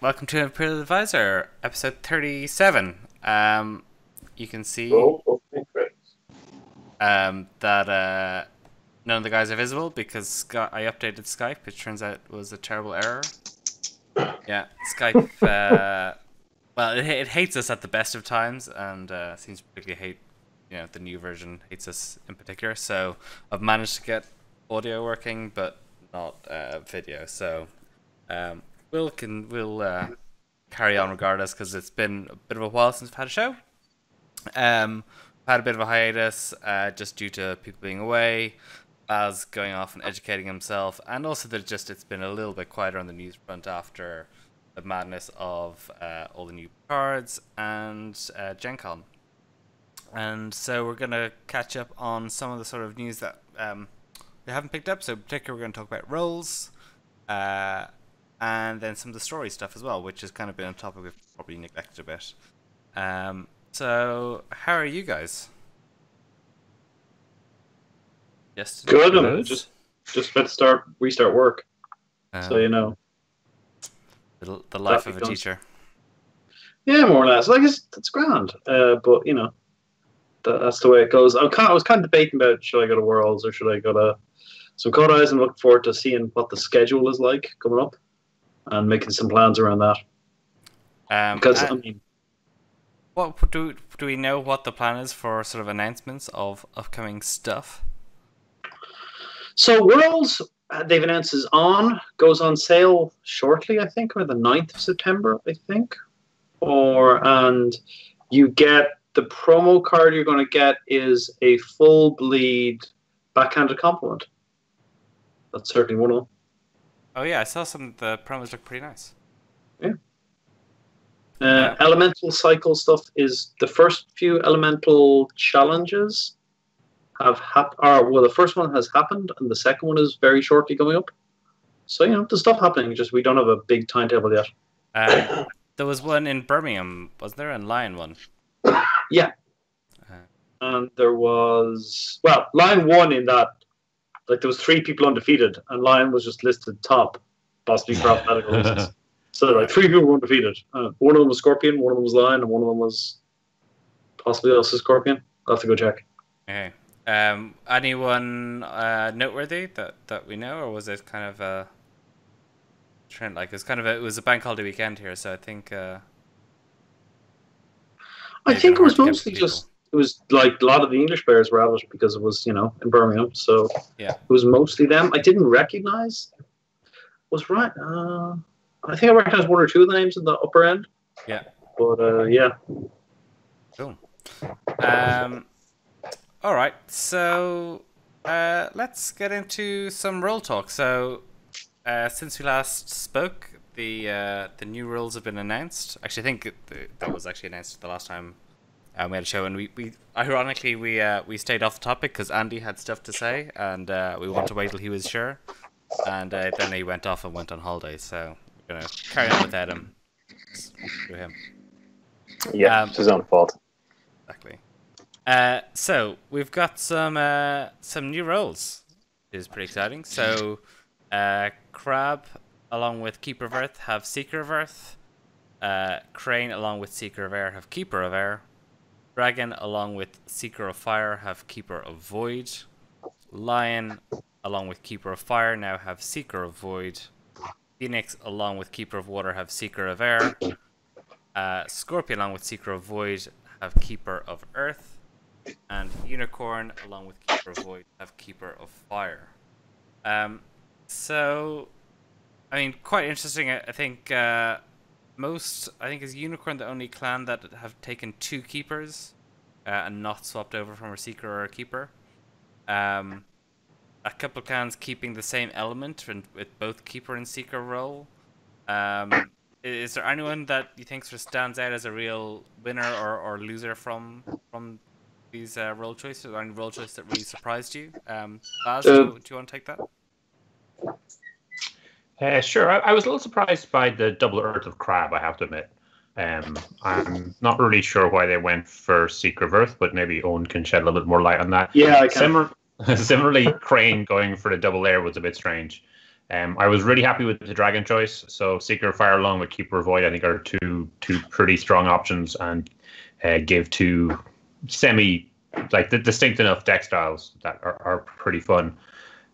welcome to Imperial Advisor, episode 37. You can see that none of the guys are visible because I updated Skype. It turns out it was a terrible error. Yeah, Skype, well, it hates us at the best of times and seems to particularly hate, the new version hates us in particular. So I've managed to get audio working, but not video. So we'll carry on regardless because it's been a bit of a while since we've had a show. Had a bit of a hiatus just due to people being away, Baz going off and educating himself, and also that it's been a little bit quieter on the news front after the madness of all the new cards and Gen Con. And so we're going to catch up on some of the sort of news that we haven't picked up. So in particular, we're going to talk about roles, and then some of the story stuff as well, which has kind of been a topic we've probably neglected a bit. So how are you guys? Yes. Good. I'm just about to restart work. So the life of a teacher. Yeah, more or less. Like it's grand. But that's the way it goes. I was kind of debating about should I go to Worlds or should I go to some Code Eyes. I'm looking forward to seeing what the schedule is like coming up and making some plans around that. Because what do we know what the plan is for sort of announcements of upcoming stuff? So Worlds, they've announced goes on sale shortly, I think, or the 9th of September, I think. And you get the promo card you're going to get is a full bleed backhanded compliment. That's certainly one of them. Oh yeah, I saw some of the promos look pretty nice. Yeah. Elemental cycle stuff is the first few elemental challenges the first one has happened and the second one is very shortly coming up. So there's stuff happening, just we don't have a big timetable yet. There was one in Birmingham, was there? And Lion one. Yeah. And there was Lion won in that there was 3 people undefeated and Lion was just listed top, possibly for alphabetical reasons. So 3 people were undefeated. One of them was Scorpion, one of them was Lion, and one of them was possibly also Scorpion. I'll have to go check. Okay. Anyone noteworthy that we know, or was it kind of a trend? Like it was a bank holiday weekend here, so I think. I think it was mostly it was like a lot of the English players were at it because it was in Birmingham, so yeah, it was mostly them. I didn't recognize. Was right. I think I recognized 1 or 2 of the names in the upper end. Yeah. But yeah. Cool. All right, so let's get into some role talk. So since we last spoke, the new rules have been announced. Actually, I think that was actually announced the last time we had a show, and we ironically we stayed off the topic because Andy had stuff to say, and we wanted to wait till he was sure, and then he went off and went on holiday. So we're gonna carry on without him. Screw him. Yeah, it's his own fault. Exactly. So we've got some new roles, which is pretty exciting. So Crab along with Keeper of Earth have Seeker of Earth. Crane along with Seeker of Air have Keeper of Air. Dragon along with Seeker of Fire have Keeper of Void. Lion along with Keeper of Fire now have Seeker of Void. Phoenix along with Keeper of Water have Seeker of Air. Scorpion along with Seeker of Void have Keeper of Earth. And Unicorn, along with Keeper of Void, have Keeper of Fire. So, I mean, quite interesting. I think is Unicorn the only clan that have taken 2 keepers and not swapped over from a Seeker or a Keeper. A couple of clans keeping the same element with both Keeper and Seeker role. Is there anyone that you think sort of stands out as a real winner or loser from these role choices, or any role choice that really surprised you? Baz, do you want to take that? Sure. I was a little surprised by the double Earth of Crab, I have to admit. I'm not really sure why they went for Seeker of Earth, but maybe Eoin can shed a little bit more light on that. Yeah, I can. Similarly, Crane going for the double air was a bit strange. I was really happy with the dragon choice. So Seeker of Fire along with Keeper of Void, I think, are two pretty strong options, and give two the distinct enough deck styles that are pretty fun.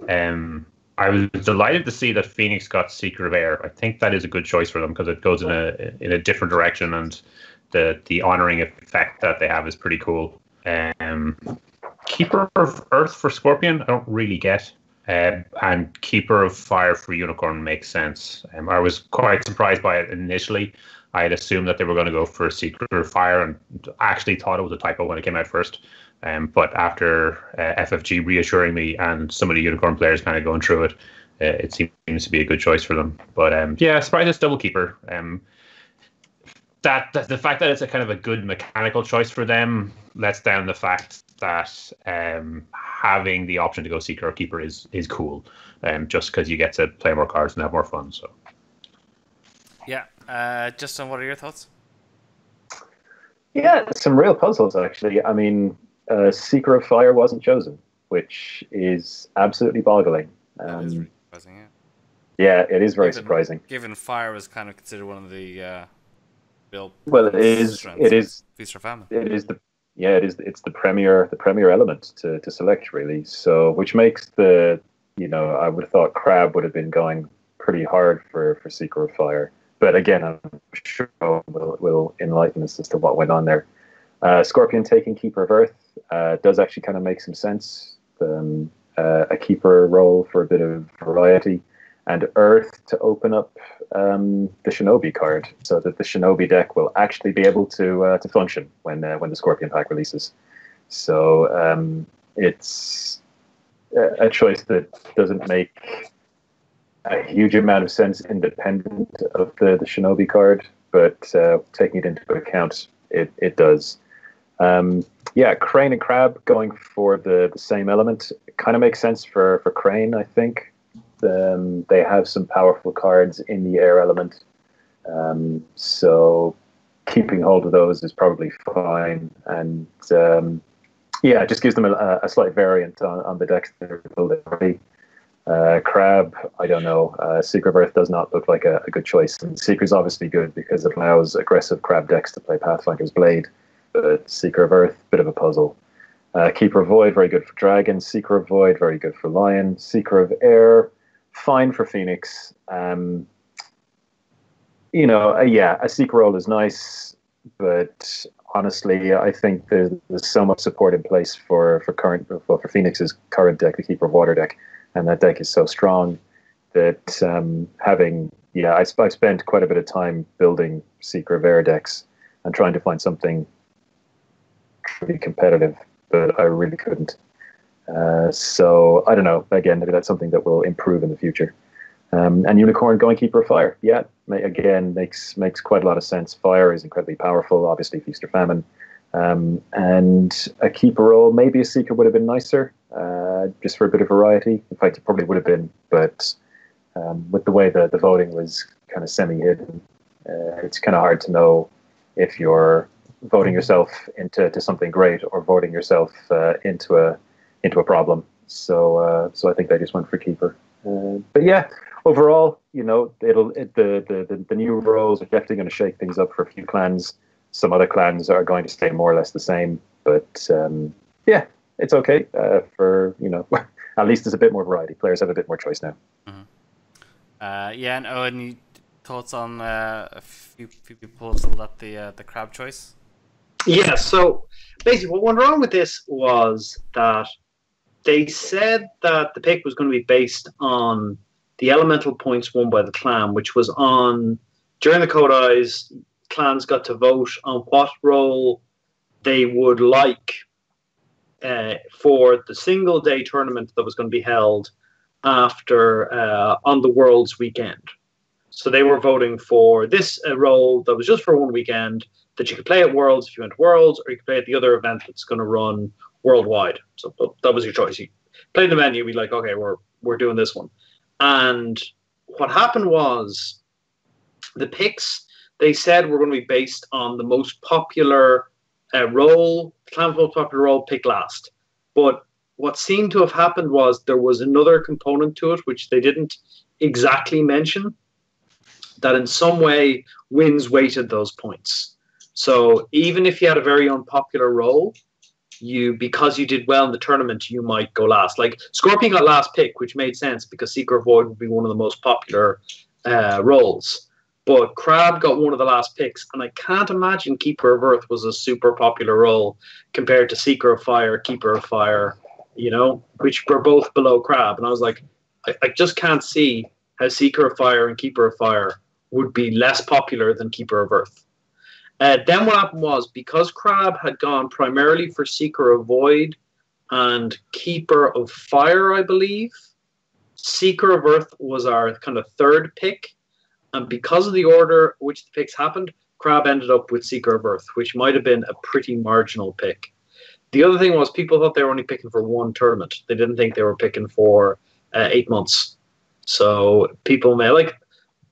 I was delighted to see that Phoenix got Seeker of Air. I think that is a good choice for them because it goes in a different direction, and the honoring effect that they have is pretty cool. Keeper of Earth for Scorpion, I don't really get. And Keeper of Fire for Unicorn makes sense. I was quite surprised by it initially. I had assumed that they were going to go for Seeker of Fire, and I actually thought it was a typo when it came out first. But after FFG reassuring me and some of the Unicorn players kind of going through it, it seems to be a good choice for them. But yeah, surprised it's double Keeper. That the fact that it's a kind of a good mechanical choice for them lets down the fact that having the option to go Seeker or Keeper is cool, just because you get to play more cards and have more fun. So yeah, Justin, what are your thoughts? Yeah, some real puzzles actually. I mean, Seeker of Fire wasn't chosen, which is absolutely boggling. That is really surprising, yeah, it is very surprising. Given Fire was kind of considered one of the real. Well, it is. Feast or Famine. It is the. Yeah, it is. It's the premier element to select, really. So, which makes I would have thought Crab would have been going pretty hard for Seeker of Fire. But again, I'm sure will enlighten us as to what went on there. Scorpion taking Keeper of Earth does actually kind of make some sense. A Keeper role for a bit of variety, and Earth to open up the Shinobi card, so that the Shinobi deck will actually be able to function when the Scorpion pack releases. So it's a choice that doesn't make a huge amount of sense independent of the Shinobi card, but taking it into account, it does. Yeah, Crane and Crab going for the same element kind of makes sense for Crane, I think. They have some powerful cards in the air element, so keeping hold of those is probably fine. And yeah, it just gives them a slight variant on the decks they're building already. Crab, I don't know. Seeker of Earth does not look like a good choice. And Seeker's obviously good because it allows aggressive Crab decks to play Pathfinder's Blade. But Seeker of Earth, bit of a puzzle. Keeper of Void, very good for Dragon. Seeker of Void, very good for Lion. Seeker of Air, fine for Phoenix. Yeah, a Seeker role is nice, but honestly, I think there's so much support in place for Phoenix's current deck, the Keeper of Water deck, and that deck is so strong that I spent quite a bit of time building Seeker of Air decks and trying to find something truly competitive, but I really couldn't. So I don't know. Again, maybe that's something that will improve in the future. And Unicorn going Keeper of Fire, yeah, again makes quite a lot of sense. Fire is incredibly powerful, obviously Feast or Famine, and a Keeper role, maybe a Seeker would have been nicer, just for a bit of variety. In fact, it probably would have been, but with the way the voting was kind of semi-hidden, it's kind of hard to know if you're voting yourself into something great or voting yourself into a problem. So I think they just went for Keeper. But yeah, overall, the new roles are definitely going to shake things up for a few clans. Some other clans are going to stay more or less the same. But yeah, it's okay for at least there's a bit more variety. Players have a bit more choice now. Mm-hmm. Yeah, and Owen, thoughts on a few people still at the Crab choice? Yeah, so basically what went wrong with this was that they said that the pick was going to be based on the elemental points won by the clan, which was on, during the Code Eyes, clans got to vote on what role they would like for the single day tournament that was going to be held after on the Worlds weekend. So they were voting for this role that was just for one weekend that you could play at Worlds if you went to Worlds, or you could play at the other event that's going to run worldwide. So that was your choice. You played the venue, you'd be like, okay, we're doing this one. And what happened was the picks, they said, were going to be based on the most popular role, the clan's most popular role, pick last. But what seemed to have happened was there was another component to it, which they didn't exactly mention, that in some way wins weighted those points. So even if you had a very unpopular role, because you did well in the tournament, you might go last. Like Scorpion got last pick, which made sense because Seeker of Void would be one of the most popular roles. But Crab got one of the last picks, and I can't imagine Keeper of Earth was a super popular role compared to Seeker of Fire, Keeper of Fire, which were both below Crab. And I was like, I just can't see how Seeker of Fire and Keeper of Fire would be less popular than Keeper of Earth. Then what happened was, because Crab had gone primarily for Seeker of Void and Keeper of Fire, I believe, Seeker of Earth was our kind of third pick. And because of the order which the picks happened, Crab ended up with Seeker of Earth, which might have been a pretty marginal pick. The other thing was people thought they were only picking for one tournament. They didn't think they were picking for 8 months. So people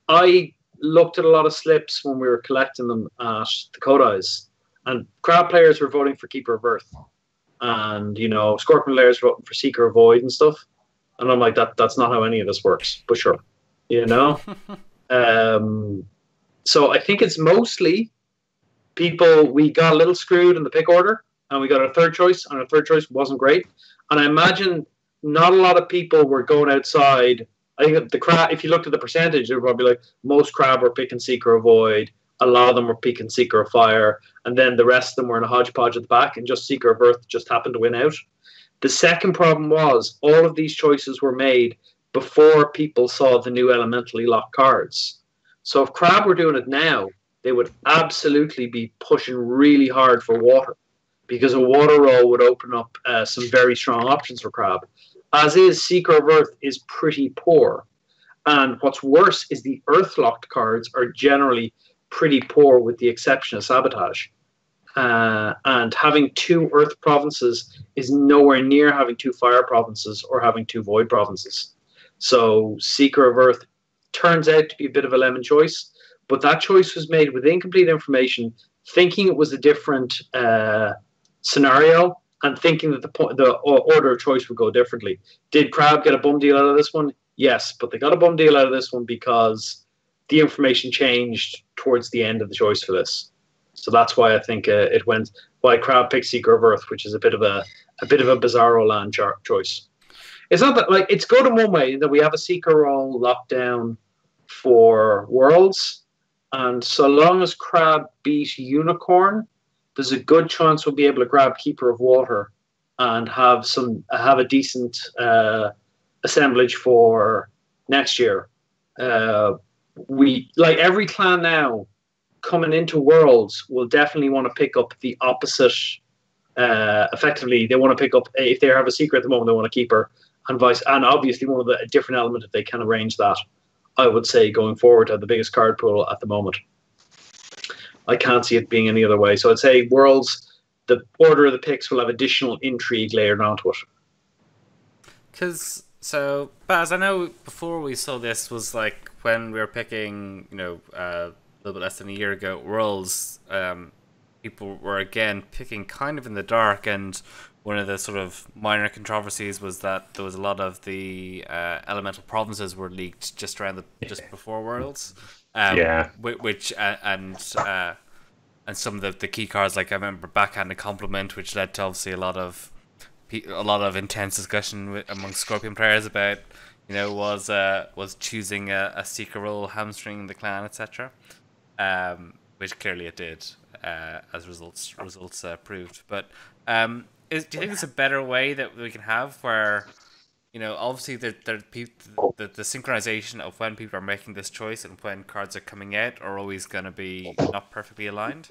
I looked at a lot of slips when we were collecting them at the Kodais, and Crab players were voting for Keeper of Earth, and Scorpion players were voting for Seeker of Void and stuff. And I'm like, that's not how any of this works, but sure, So I think it's mostly people, we got a little screwed in the pick order, and we got our third choice, and our third choice wasn't great. And I imagine not a lot of people were going outside. I think the Crab, if you looked at the percentage, it would probably like most Crab were picking Seeker of Void, a lot of them were picking Seeker of Fire, and then the rest of them were in a hodgepodge at the back, and just Seeker of Earth just happened to win out. The second problem was all of these choices were made before people saw the new elementally locked cards. So if Crab were doing it now, they would absolutely be pushing really hard for water, because a water roll would open up some very strong options for Crab. As is, Seeker of Earth is pretty poor. And what's worse is the Earth-locked cards are generally pretty poor, with the exception of Sabotage. And having 2 Earth provinces is nowhere near having 2 Fire provinces or having 2 Void provinces. So Seeker of Earth turns out to be a bit of a lemon choice, but that choice was made with incomplete information, thinking it was a different scenario, and thinking that the order of choice would go differently. Did Crab get a bum deal out of this one? Yes, but they got a bum deal out of this one because the information changed towards the end of the choice for this. So that's why I think it went. Why Crab picked Seeker of Earth, which is a bit of a bizarro land choice. It's not that, like, it's good in one way that we have a Seeker roll locked down for Worlds, and so long as Crab beat Unicorn, there's a good chance we'll be able to grab Keeper of Water and have a decent assemblage for next year. We, like, every clan now coming into Worlds will definitely want to pick up the opposite. Effectively, they want to pick up, if they have a secret at the moment, they want to keep her, and obviously one of a different element if they can arrange that. I would say going forward to have the biggest card pool at the moment. I can't see it being any other way. So I'd say Worlds, the order of the picks will have additional intrigue layered onto it. So Baz, I know before we saw this was like when we were picking, a little bit less than a year ago, Worlds, people were again picking kind of in the dark, and one of the sort of minor controversies was that there was a lot of the elemental provinces were leaked just before Worlds. Which and some of the key cards, like I remember Backhanded Compliment, which led to obviously a lot of intense discussion among Scorpion players about was choosing a Seeker role hamstringing the clan, etc. Which clearly it did, as results proved. But do you think it's a better way that we can have where, obviously the synchronization of when people are making this choice and when cards are coming out are always going to be not perfectly aligned?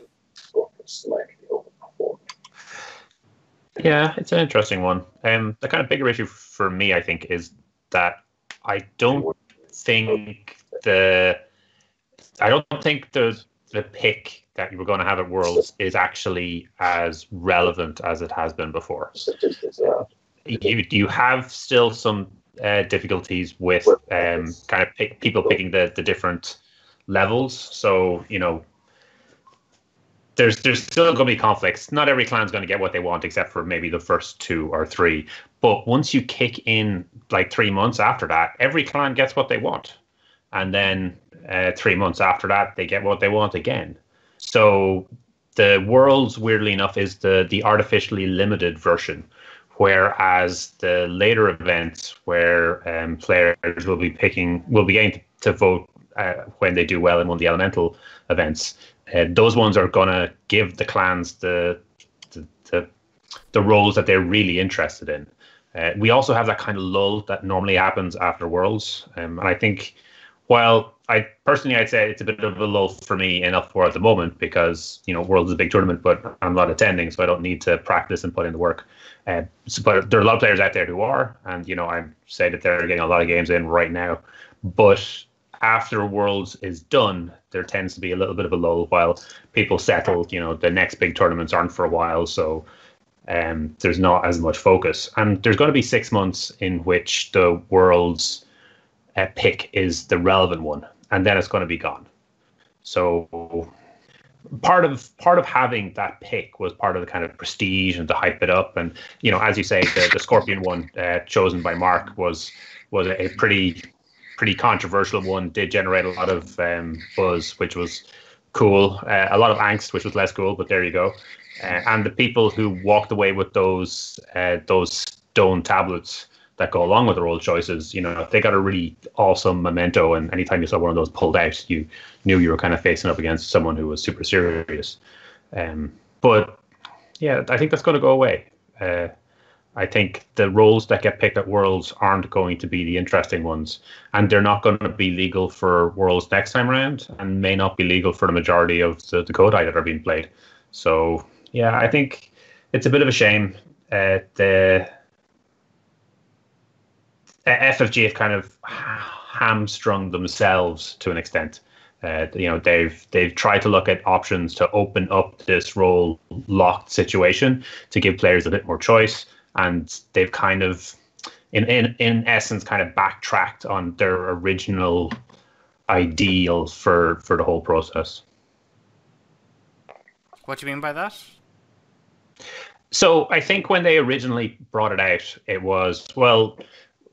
Yeah, it's an interesting one. The kind of bigger issue for me, I think, is that I don't think the pick that you were going to have at Worlds is actually as relevant as it has been before. You have still some difficulties with kind of people picking the different levels. So, there's still going to be conflicts. Not every clan's going to get what they want, except for maybe the first 2 or 3. But once you kick in like 3 months after that, every clan gets what they want. And then 3 months after that, they get what they want again. So the Worlds, weirdly enough, is the artificially limited version. Whereas the later events where players will be getting to vote when they do well in one of the elemental events, those ones are going to give the clans the roles that they're really interested in. We also have that kind of lull that normally happens after Worlds. And I think, while I'd say it's a bit of a lull for me in L4 at the moment because, Worlds is a big tournament, but I'm not attending, so I don't need to practice and put in the work. But there are a lot of players out there who are, and, I say that they're getting a lot of games in right now. But after Worlds is done, there tends to be a little bit of a lull while people settle. The next big tournaments aren't for a while, so there's not as much focus. And there's going to be 6 months in which the Worlds pick is the relevant one, and then it's going to be gone. So part of having that pick was part of the kind of prestige and to hype it up. And as you say, the Scorpion one chosen by Mark was a pretty controversial one. Did generate a lot of buzz, which was cool. A lot of angst, which was less cool, but there you go. And the people who walked away with those stone tablets that go along with the role choices, they got a really awesome memento. And anytime you saw one of those pulled out, you knew you were kind of facing up against someone who was super serious. But yeah, I think that's going to go away. I think the roles that get picked at Worlds aren't going to be the interesting ones, and they're not going to be legal for Worlds next time around, and may not be legal for the majority of the Kodai that are being played. So yeah, I think it's a bit of a shame. The FFG have kind of hamstrung themselves to an extent. They've tried to look at options to open up this role locked situation to give players a bit more choice, and they've kind of, in essence, kind of backtracked on their original ideal for the whole process. What do you mean by that? So I think when they originally brought it out, it was, well,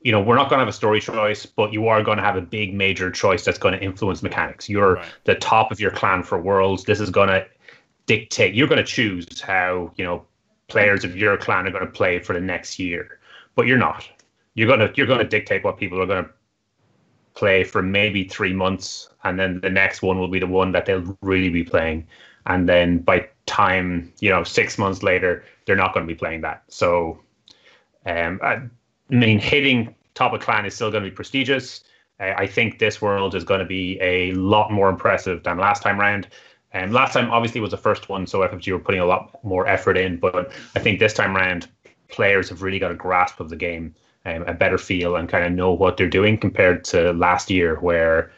we're not going to have a story choice, but you are going to have a big major choice that's going to influence mechanics. You're the top of your clan for Worlds. This is going to dictate. You're going to choose how, players of your clan are going to play for the next year. But you're not. You're going to dictate what people are going to play for maybe 3 months, and then the next one will be the one that they'll really be playing. And then by time, 6 months later, they're not going to be playing that. So, hitting top of clan is still going to be prestigious. I think this World is going to be a lot more impressive than last time round. Last time, obviously, was the first one, so FFG were putting a lot more effort in. But I think this time round, players have really got a grasp of the game, a better feel, and kind of know what they're doing compared to last year, where,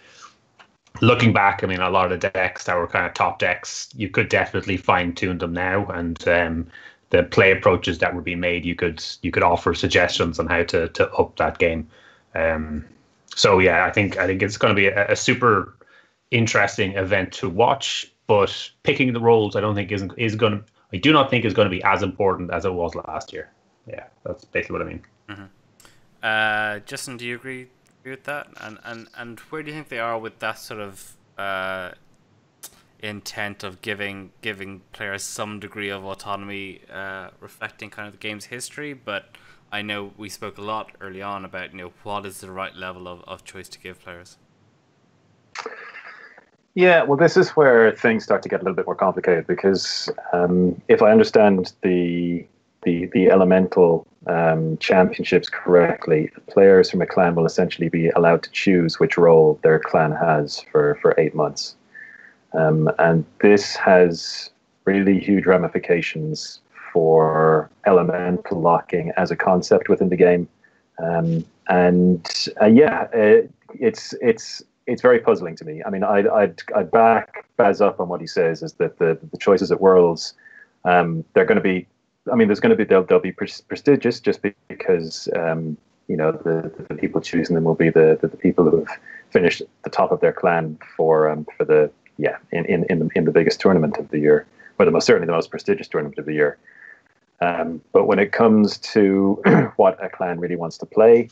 looking back, a lot of the decks that were kind of top decks, you could definitely fine-tune them now, and the play approaches that were being made, you could offer suggestions on how to up that game. So yeah, I think it's going to be a super interesting event to watch. But picking the roles, I do not think is going to be as important as it was last year. Yeah, that's basically what I mean. Mm-hmm. Justin, do you agree with that? And where do you think they are with that sort of intent of giving players some degree of autonomy, reflecting kind of the game's history? But I know we spoke a lot early on about what is the right level of choice to give players. Yeah, well, this is where things start to get a little bit more complicated, because if I understand the elemental championships correctly, players from a clan will essentially be allowed to choose which role their clan has for 8 months. And this has really huge ramifications for elemental locking as a concept within the game. It's very puzzling to me. I'd back Baz up on what he says, is that the choices at Worlds, they're going to be, they'll be prestigious just because the people choosing them will be the people who have finished at the top of their clan in the biggest tournament of the year, or certainly the most prestigious tournament of the year. But when it comes to what a clan really wants to play,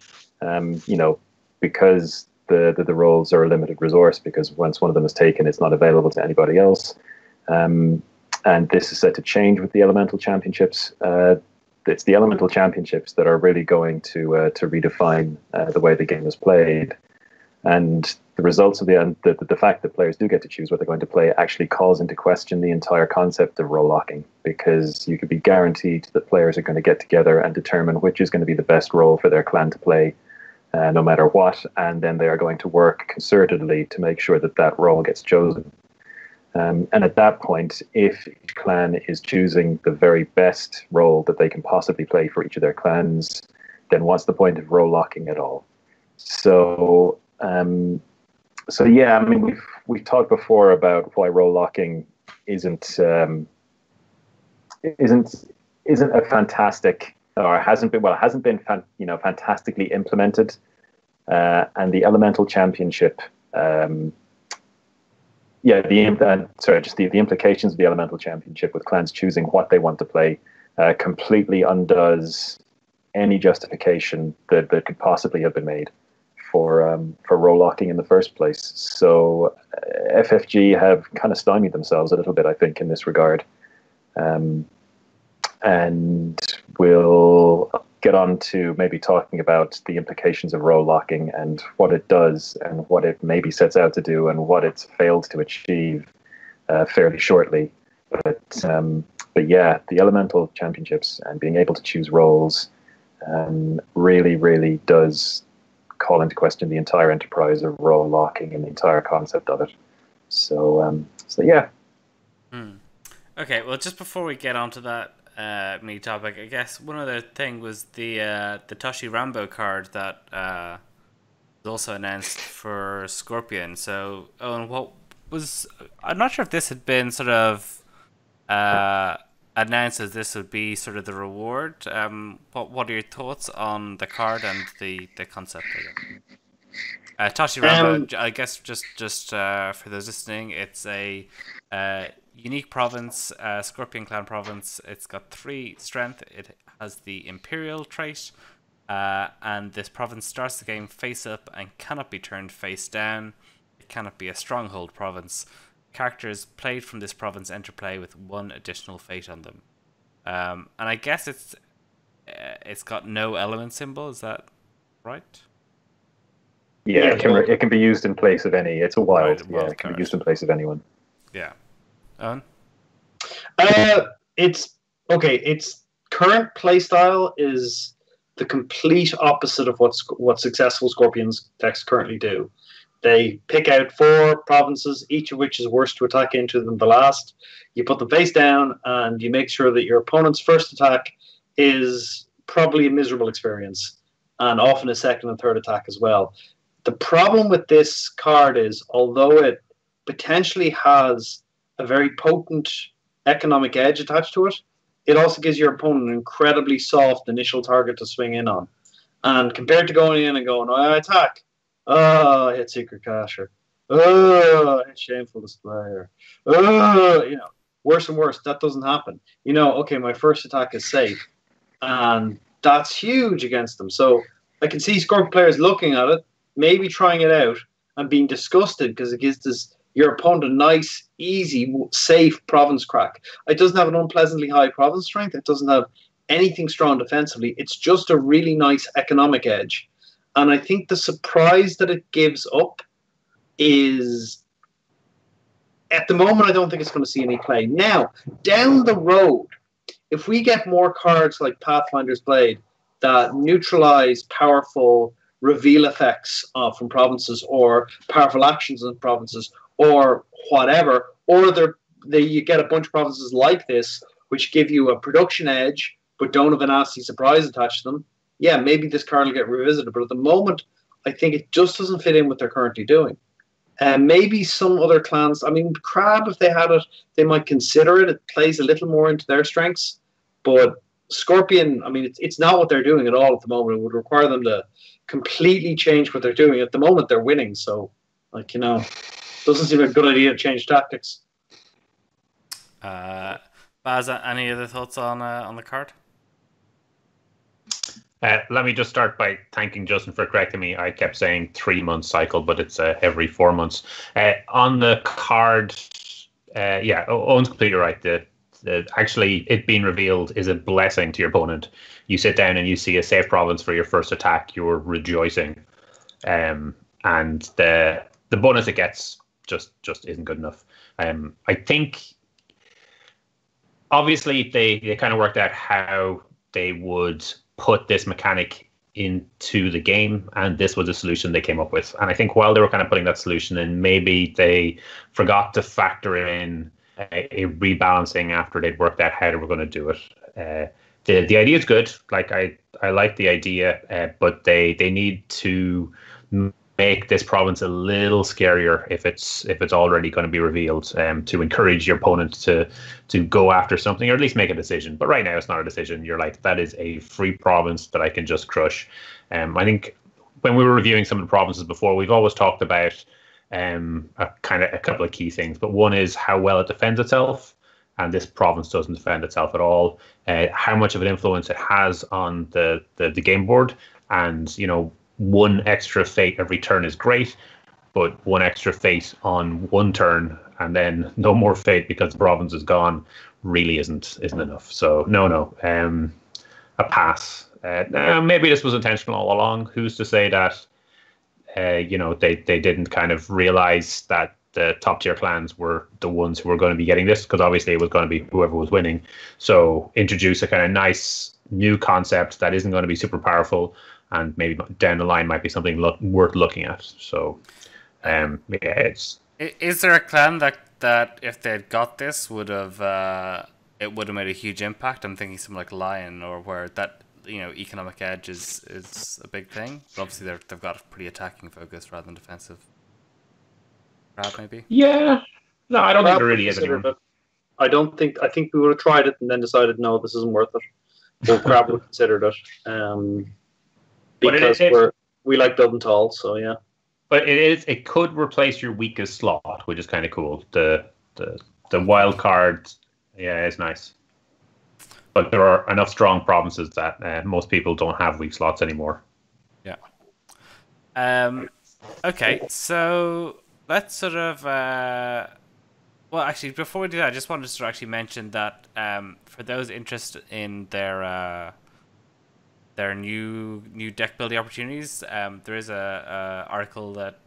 because the roles are a limited resource, because once one of them is taken, it's not available to anybody else. And this is set to change with the Elemental Championships. It's the Elemental Championships that are really going to redefine the way the game is played. And the results of the fact that players do get to choose what they're going to play actually calls into question the entire concept of role locking, because you could be guaranteed that players are going to get together and determine which is going to be the best role for their clan to play, no matter what, and then they are going to work concertedly to make sure that that role gets chosen. And at that point, if each clan is choosing the very best role that they can possibly play for each of their clans, then what's the point of role locking at all? So yeah, I mean, we've talked before about why role locking isn't a fantastic, or hasn't been fantastically implemented, and the Elemental Championship. The implications of the Elemental Championship with clans choosing what they want to play completely undoes any justification that could possibly have been made for role locking in the first place. So FFG have kind of stymied themselves a little bit, I think, in this regard. And we'll get on to maybe talking about the implications of role locking and what it does and what it maybe sets out to do and what it's failed to achieve fairly shortly. But yeah, the Elemental Championships and being able to choose roles really, really does call into question the entire enterprise of role locking and the entire concept of it. So yeah. Okay, well, just before we get onto that mini topic, I guess one other thing was the Toshi Rambo card that was also announced for Scorpion. So, Owen, I'm not sure if this had been sort of announced as this would be sort of the reward. What are your thoughts on the card and the concept of it? Toshi Rambo, I guess just for those listening, it's a unique province, Scorpion Clan province. It's got 3 strength. It has the Imperial trait, and this province starts the game face up and cannot be turned face down. It cannot be a stronghold province. Characters played from this province enter play with 1 additional fate on them. And I guess it's got no element symbol. Is that right? Yeah, it can be used in place of any. It's a wild. Right, yeah, it can be used in place of anyone. Yeah. Owen? It's okay. Its current playstyle is the complete opposite of what successful Scorpions decks currently do. They pick out 4 provinces, each of which is worse to attack into than the last. You put them face down, and you make sure that your opponent's first attack is probably a miserable experience, and often a second and third attack as well. The problem with this card is, although it potentially has a very potent economic edge attached to it, it also gives your opponent an incredibly soft initial target to swing in on. And compared to going in and going, oh, I attack. Oh, I hit Secret Cacher. Oh, I hit Shameful Displayer. Oh, worse and worse. That doesn't happen. Okay, my first attack is safe. And that's huge against them. So I can see Scorpion players looking at it, maybe trying it out, and being disgusted because it gives your opponent a nice, easy, safe province crack. It doesn't have an unpleasantly high province strength. It doesn't have anything strong defensively. It's just a really nice economic edge. And I think the surprise that it gives up is, at the moment, I don't think it's going to see any play. Now, down the road, if we get more cards like Pathfinder's Blade that neutralize powerful reveal effects from provinces or powerful actions in provinces or whatever, or you get a bunch of provinces like this which give you a production edge but don't have a nasty surprise attached to them, yeah, maybe this card will get revisited. But at the moment, I think it just doesn't fit in what they're currently doing. And maybe some other clans, I mean, Crab, if they had it, they might consider it. It plays a little more into their strengths. But Scorpion, I mean, it's not what they're doing at all at the moment. It would require them to completely change what they're doing. At the moment, they're winning. So, doesn't seem like a good idea to change tactics. Baz, any other thoughts on the card? Let me just start by thanking Justin for correcting me. I kept saying 3 month cycle, but it's every 4 months. On the card, yeah, Owen's completely right. Actually, it being revealed is a blessing to your opponent. You sit down and you see a safe province for your first attack, you're rejoicing. And the bonus it gets just isn't good enough. I think, obviously, they kind of worked out how they would put this mechanic into the game, and this was a solution they came up with. And I think while they were kind of putting that solution in, maybe they forgot to factor in a rebalancing after they'd worked out how they were going to do it. The idea is good. Like I like the idea, but they need to make this province a little scarier if it's already going to be revealed, to encourage your opponent to go after something, or at least make a decision. But right now it's not a decision. You're like, that is a free province that I can just crush. I think when we were reviewing some of the provinces before, we've always talked about a couple of key things. But one is how well it defends itself, and this province doesn't defend itself at all. How much of an influence it has on the game board, and one extra fate every turn is great, but one extra fate on one turn and then no more fate because the province is gone really isn't enough. So no, a pass. Maybe this was intentional all along. Who's to say that they didn't kind of realize that the top tier clans were the ones who were going to be getting this, because obviously it was going to be whoever was winning. So introduce a kind of nice new concept that isn't going to be super powerful, and maybe down the line might be something worth looking at. So, yeah, it's. Is there a clan that if they'd got this would have made a huge impact? I'm thinking something like Lion, or where that economic edge is a big thing. But obviously they've got a pretty attacking focus rather than defensive. Crab maybe. Yeah. No, I don't think there really is anyone. I think we would have tried it and then decided no, this isn't worth it. Well, Crab would have considered it. Because we like building tall, so yeah. But it could replace your weakest slot, which is kind of cool. The wild card, yeah, is nice. But there are enough strong provinces that most people don't have weak slots anymore. Yeah. Okay, so let's sort of. Well, actually, before we do that, I just wanted to actually mention that for those interested in their new deck building opportunities, there is a article that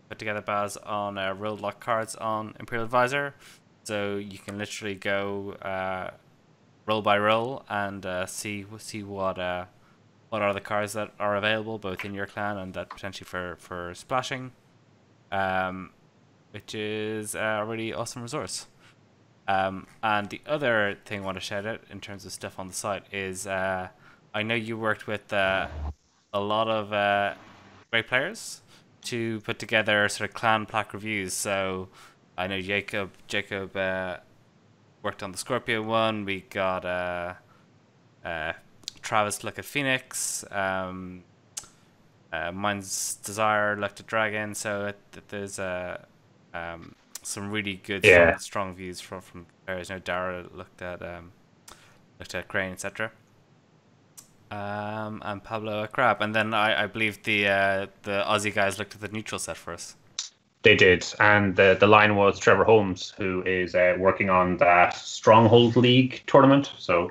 put together Baz on rolled lock cards on Imperial Advisor, so you can literally go roll by roll and see what are the cards that are available both in your clan and that potentially for splashing, which is a really awesome resource. And the other thing I want to shout out in terms of stuff on the site is I know you worked with a lot of great players to put together sort of clan plaque reviews. So I know Jacob worked on the Scorpio one. We got Travis looked at Phoenix. Mine's Desire looked at Dragon. So there's some really good strong views from players. You know, Dara looked at Crane, etc. And Pablo a Crab, and then I believe the Aussie guys looked at the neutral set for us. They did, and the line was Trevor Holmes, who is working on that Stronghold League tournament. So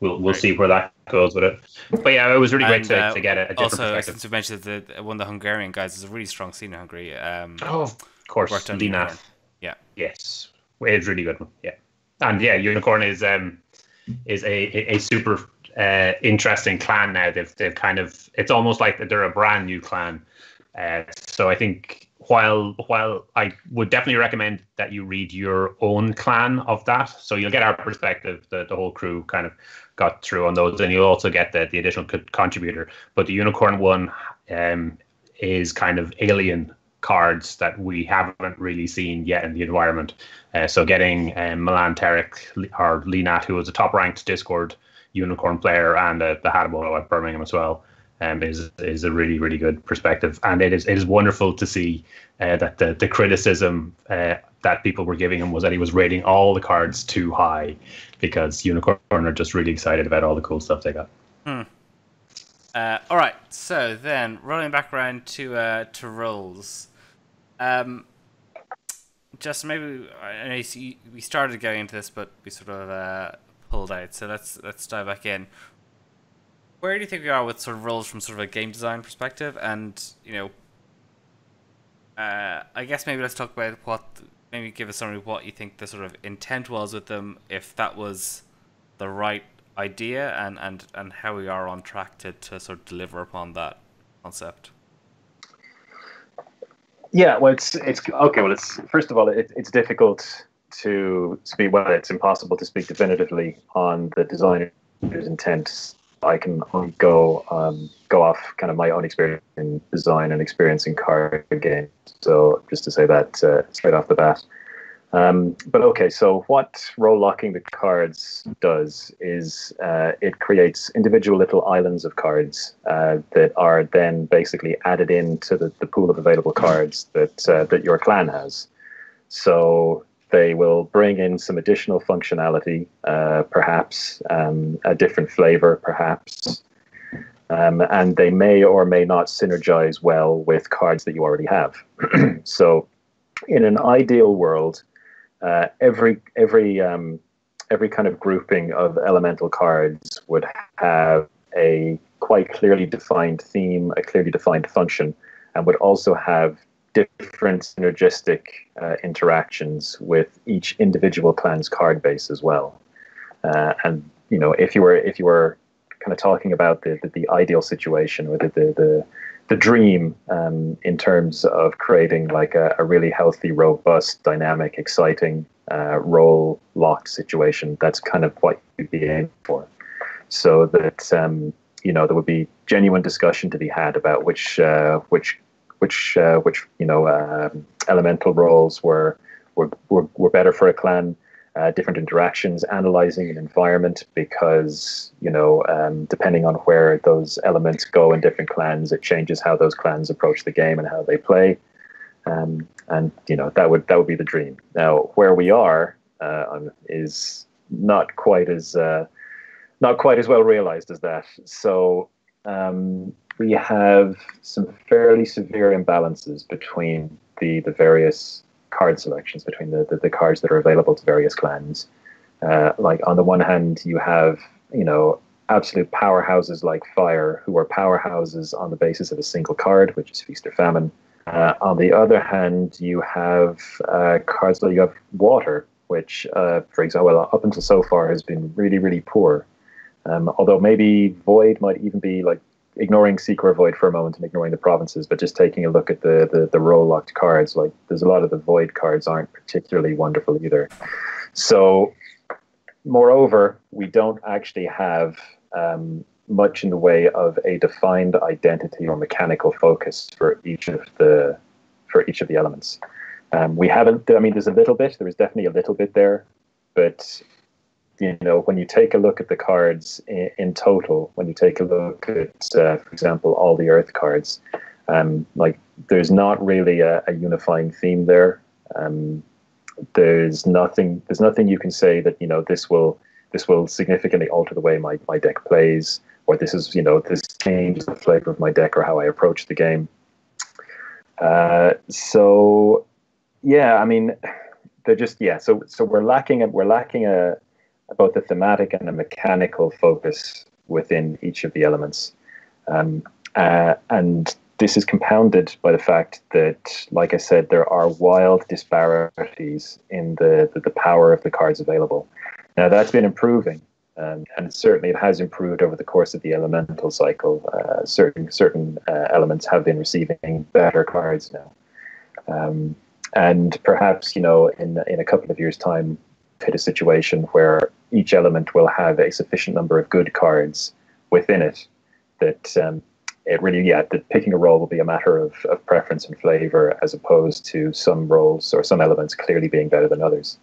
we'll see where that goes with it. But yeah, it was really great to get a different perspective. Also, since you mentioned that one of the Hungarian guys is a really strong scene in Hungary. Of course, Lina. Yeah. Yes, it's really good one. Yeah, and yeah, Unicorn is a super interesting clan now. They've kind of, it's almost like they're a brand new clan. So I think while I would definitely recommend that you read your own clan of that, so you'll get our perspective. The whole crew kind of got through on those, and you'll also get the additional contributor. But the Unicorn one is kind of alien cards that we haven't really seen yet in the environment. So getting Milan Tarek or Linat, who was a top ranked Discord Unicorn player, and the Hadabo at Birmingham as well, is a really, really good perspective. And it is wonderful to see that the criticism that people were giving him was that he was rating all the cards too high, because Unicorn are just really excited about all the cool stuff they got. All right, so then rolling back around to rolls. Just maybe I know we started going into this, but we sort of pulled out. So let's dive back in. Where do you think we are with sort of roles from sort of a game design perspective? And I guess maybe let's talk about maybe give us summary of what you think the sort of intent was with them, if that was the right idea, and how we are on track to sort of deliver upon that concept. Yeah, well, it's okay. Well, it's first of all, it's difficult to speak. Well, it's impossible to speak definitively on the designer's intent. I can only go off kind of my own experience in design and experience in card games. So just to say that straight off the bat. But okay, so what role locking the cards does is it creates individual little islands of cards that are then basically added into the pool of available cards that your clan has. So they will bring in some additional functionality, perhaps a different flavor, perhaps, and they may or may not synergize well with cards that you already have. So in an ideal world, every kind of grouping of elemental cards would have a quite clearly defined theme, a clearly defined function, and would also have different synergistic interactions with each individual clan's card base as well. And if you were kind of talking about the ideal situation, or the dream in terms of creating like a really healthy, robust, dynamic, exciting role locked situation, that's kind of what you'd be aiming for. So that there would be genuine discussion to be had about which elemental roles were better for a clan, different interactions, analyzing an environment, because depending on where those elements go in different clans, it changes how those clans approach the game and how they play, and that would be the dream. Now, where we are is not quite as well realized as that. So we have some fairly severe imbalances between the various card selections, between the cards that are available to various clans. Like on the one hand, you have absolute powerhouses like Fire, who are powerhouses on the basis of a single card, which is Feast or Famine. On the other hand, you have cards like you have Water, which, for example, up until so far has been really, really poor. Although maybe Void might even be like, ignoring Seeker or Void for a moment and ignoring the provinces, but just taking a look at the role locked cards, like there's a lot of the Void cards aren't particularly wonderful either. So, moreover, we don't actually have much in the way of a defined identity or mechanical focus for each of the elements. We haven't. I mean, there's a little bit. There is definitely a little bit there, but when you take a look at the cards in total, when you take a look at, for example, all the Earth cards, like there's not really a unifying theme there. There's nothing you can say that this will significantly alter the way my deck plays, or this changes the flavor of my deck or how I approach the game. So yeah, I mean, they're just So we're lacking both a thematic and a mechanical focus within each of the elements. And this is compounded by the fact that, like I said, there are wild disparities in the power of the cards available. Now, that's been improving, and certainly it has improved over the course of the elemental cycle. Certain elements have been receiving better cards now. And perhaps, in a couple of years' time, hit a situation where each element will have a sufficient number of good cards within it that that picking a role will be a matter of preference and flavor, as opposed to some roles or some elements clearly being better than others.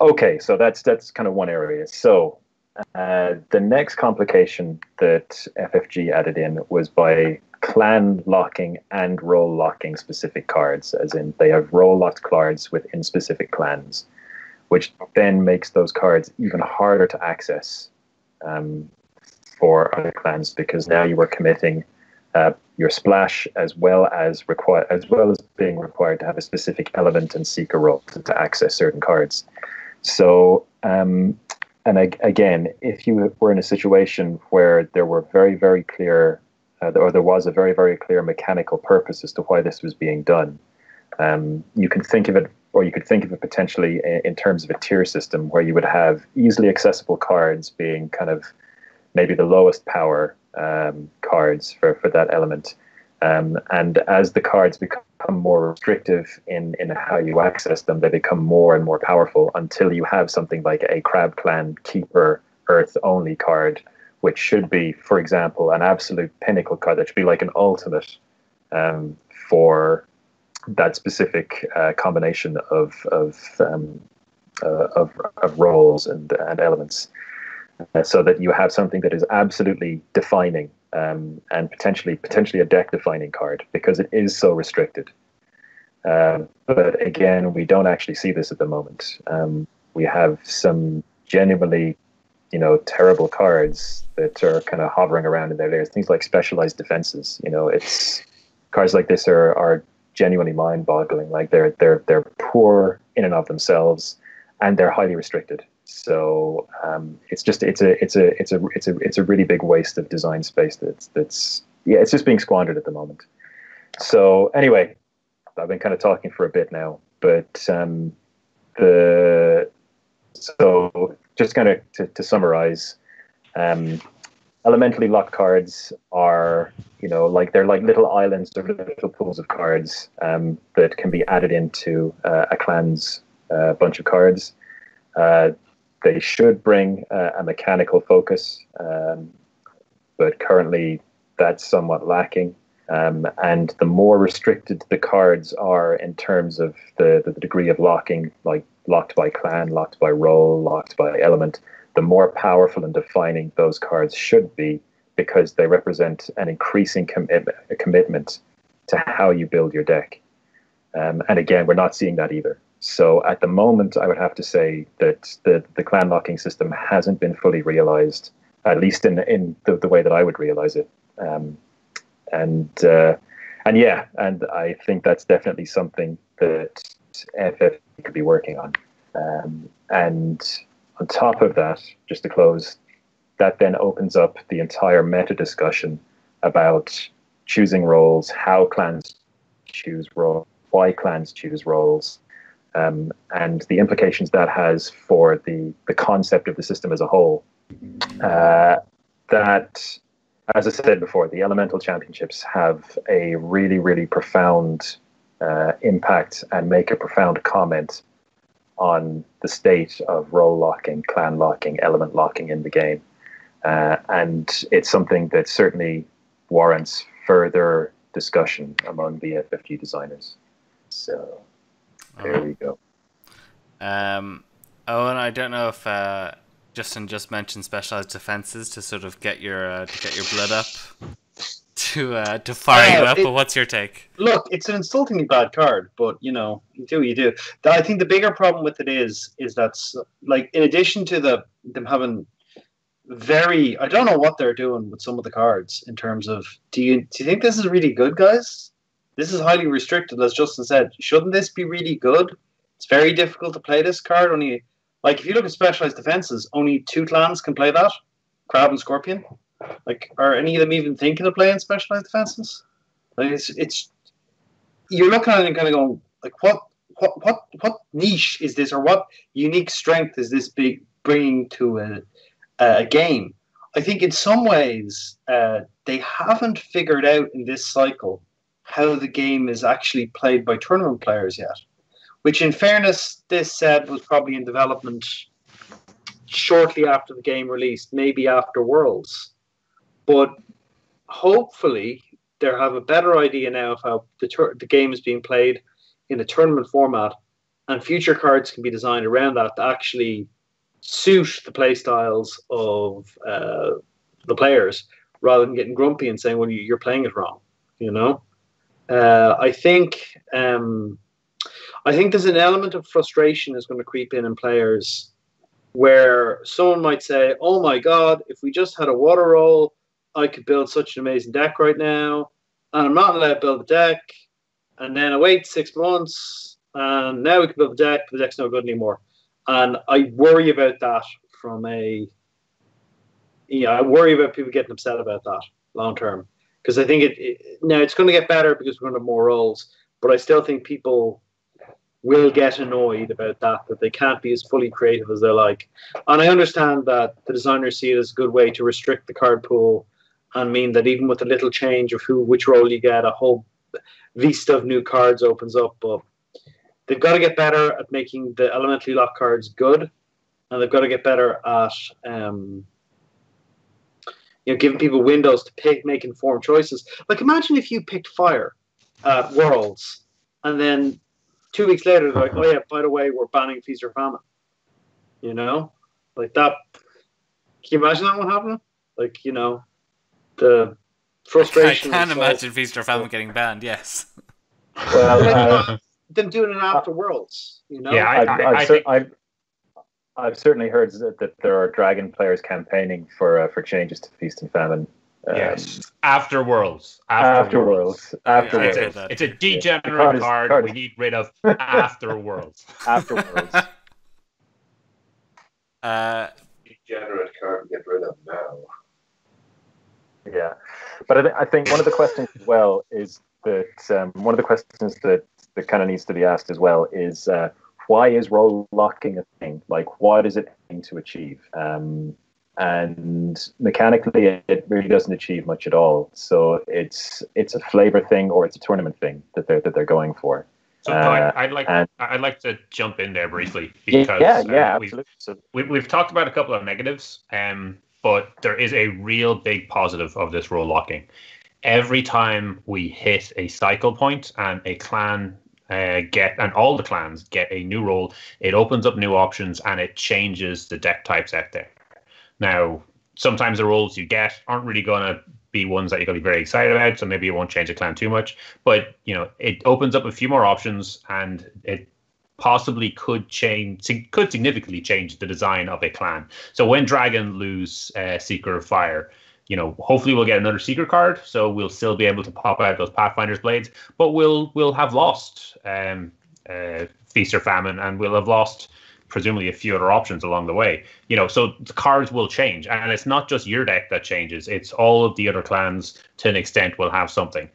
Okay, so that's kind of one area. So The next complication that FFG added in was by clan locking and role locking specific cards, as in they have role locked cards within specific clans, which then makes those cards even harder to access for other clans, because now you are committing your splash as well as being required to have a specific element and seek a role to access certain cards. So again, if you were in a situation where there were very, very clear, or there was a very, very clear mechanical purpose as to why this was being done, you can think of it, or you could think of it potentially in terms of a tier system where you would have easily accessible cards being kind of maybe the lowest power cards for that element. And as the cards become more restrictive in how you access them, they become more and more powerful until you have something like a Crab Clan Keeper Earth only card, which should be, for example, an absolute pinnacle card that should be like an ultimate for that specific combination of roles and elements. So that you have something that is absolutely defining, and potentially a deck defining card, because it is so restricted. But again, we don't actually see this at the moment. We have some genuinely, terrible cards that are kind of hovering around in there. There's things like specialized defenses. It's cards like this are genuinely mind-boggling. Like they're poor in and of themselves, and they're highly restricted. So it's a really big waste of design space it's just being squandered at the moment. So anyway, I've been kind of talking for a bit now, but so just kind of to summarize, elementally locked cards are they're like little islands or little pools of cards that can be added into a clan's bunch of cards. They should bring a mechanical focus, but currently that's somewhat lacking. And the more restricted the cards are in terms of the degree of locking, like locked by clan, locked by role, locked by element, the more powerful and defining those cards should be, because they represent an increasing commitment to how you build your deck. And again, we're not seeing that either. So at the moment, I would have to say that the clan locking system hasn't been fully realized, at least in the way that I would realize it. And I think that's definitely something that FF could be working on. And on top of that, just to close, that then opens up the entire meta discussion about choosing roles, how clans choose roles, why clans choose roles, and the implications that has for the concept of the system as a whole. That, as I said before, the Elemental Championships have a really, really profound impact and make a profound comment on the state of role locking, clan locking, element locking in the game. And it's something that certainly warrants further discussion among the FFG designers. So there we go. And I don't know if Justin just mentioned specialized defenses to sort of get your blood up to fire you up. But what's your take? Look, it's an insultingly bad card, but you do. I think the bigger problem with it is that's like, in addition to them having I don't know what they're doing with some of the cards in terms of, do you think this is really good, guys? This is highly restricted, as Justin said. Shouldn't this be really good? It's very difficult to play this card. Only, like, if you look at specialized defenses, only 2 clans can play that, Crab and Scorpion. Like, are any of them even thinking of playing specialized defenses? Like, it's you're looking at it and kind of going, like, what niche is this, or what unique strength is this bringing to a game? I think in some ways they haven't figured out in this cycle how the game is actually played by tournament players yet, which, in fairness, this said was probably in development shortly after the game released, maybe after Worlds. But hopefully they have a better idea now of how the game is being played in a tournament format, and future cards can be designed around that to actually suit the play styles of the players, rather than getting grumpy and saying, "Well, you're playing it wrong." You know, I think there's an element of frustration is going to creep in players, where someone might say, "Oh my God, if we just had a water roll, I could build such an amazing deck right now, and I'm not allowed to build a deck." And then I wait 6 months, and now we can build the deck, but the deck's no good anymore. And I worry about that I worry about people getting upset about that long term. Because I think now it's going to get better because we're going to have more roles, but I still think people will get annoyed about that they can't be as fully creative as they like. And I understand that the designers see it as a good way to restrict the card pool and mean that even with a little change of which role you get, a whole vista of new cards opens up. But they've got to get better at making the elementally locked cards good, and they've got to get better at giving people windows to make informed choices. Like, imagine if you picked fire at Worlds, and then 2 weeks later they're like, "Oh yeah, by the way, we're banning Feast or Famine." You know, like that. Can you imagine that one happening? Like, the frustration. I can imagine Feast or Famine getting banned. Yes. Well, them doing it after Worlds. Yeah, I've certainly heard that there are Dragon players campaigning for changes to Feast and Famine. Yes, after Worlds. After Worlds. It's a degenerate card we need rid of after Worlds. After Worlds. Degenerate card to get rid of now. Yeah, but I think one of the questions as well is that one of the questions that kind of needs to be asked as well is why is role locking a thing? Like, what is it aiming to achieve? And mechanically, it really doesn't achieve much at all. So it's a flavor thing or it's a tournament thing that they're going for. So I'd like to jump in there briefly because absolutely. We've talked about a couple of negatives, but there is a real big positive of this role locking. Every time we hit a cycle point and a clan and all the clans get a new role, it opens up new options and it changes the deck types out there. Now, sometimes the roles you get aren't really going to be ones that you're going to be very excited about, so maybe it won't change the clan too much. But it opens up a few more options, and it possibly could significantly change the design of a clan. So when Dragon lose Seeker of Fire, hopefully we'll get another Seeker card, so we'll still be able to pop out those Pathfinder's Blades, but we'll have lost Feast or Famine, and we'll have lost presumably a few other options along the way. So the cards will change, and it's not just your deck that changes, it's all of the other clans to an extent will have something.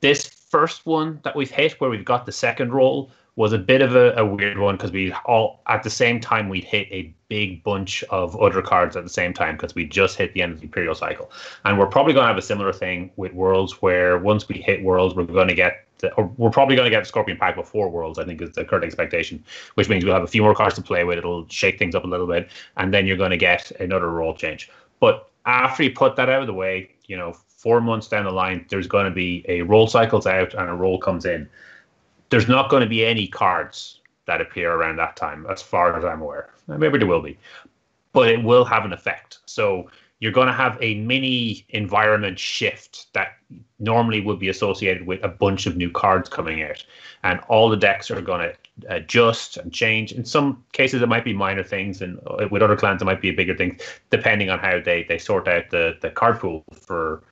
This first one that we've hit, where we've got the second roll, was a bit of a weird one because we all at the same time we'd hit a big bunch of other cards at the same time because we just hit the end of the Imperial cycle. And we're probably going to have a similar thing with Worlds, where once we hit Worlds, we're probably going to get the Scorpion Pack before Worlds, I think is the current expectation, which means we'll have a few more cards to play with. It'll shake things up a little bit, and then you're going to get another role change. But after you put that out of the way, 4 months down the line, there's going to be a roll cycles out and a roll comes in. There's not going to be any cards that appear around that time, as far as I'm aware. Maybe there will be, but it will have an effect. So you're going to have a mini environment shift that normally would be associated with a bunch of new cards coming out. And all the decks are going to adjust and change. In some cases, it might be minor things, and with other clans, it might be a bigger thing, depending on how they sort out the card pool for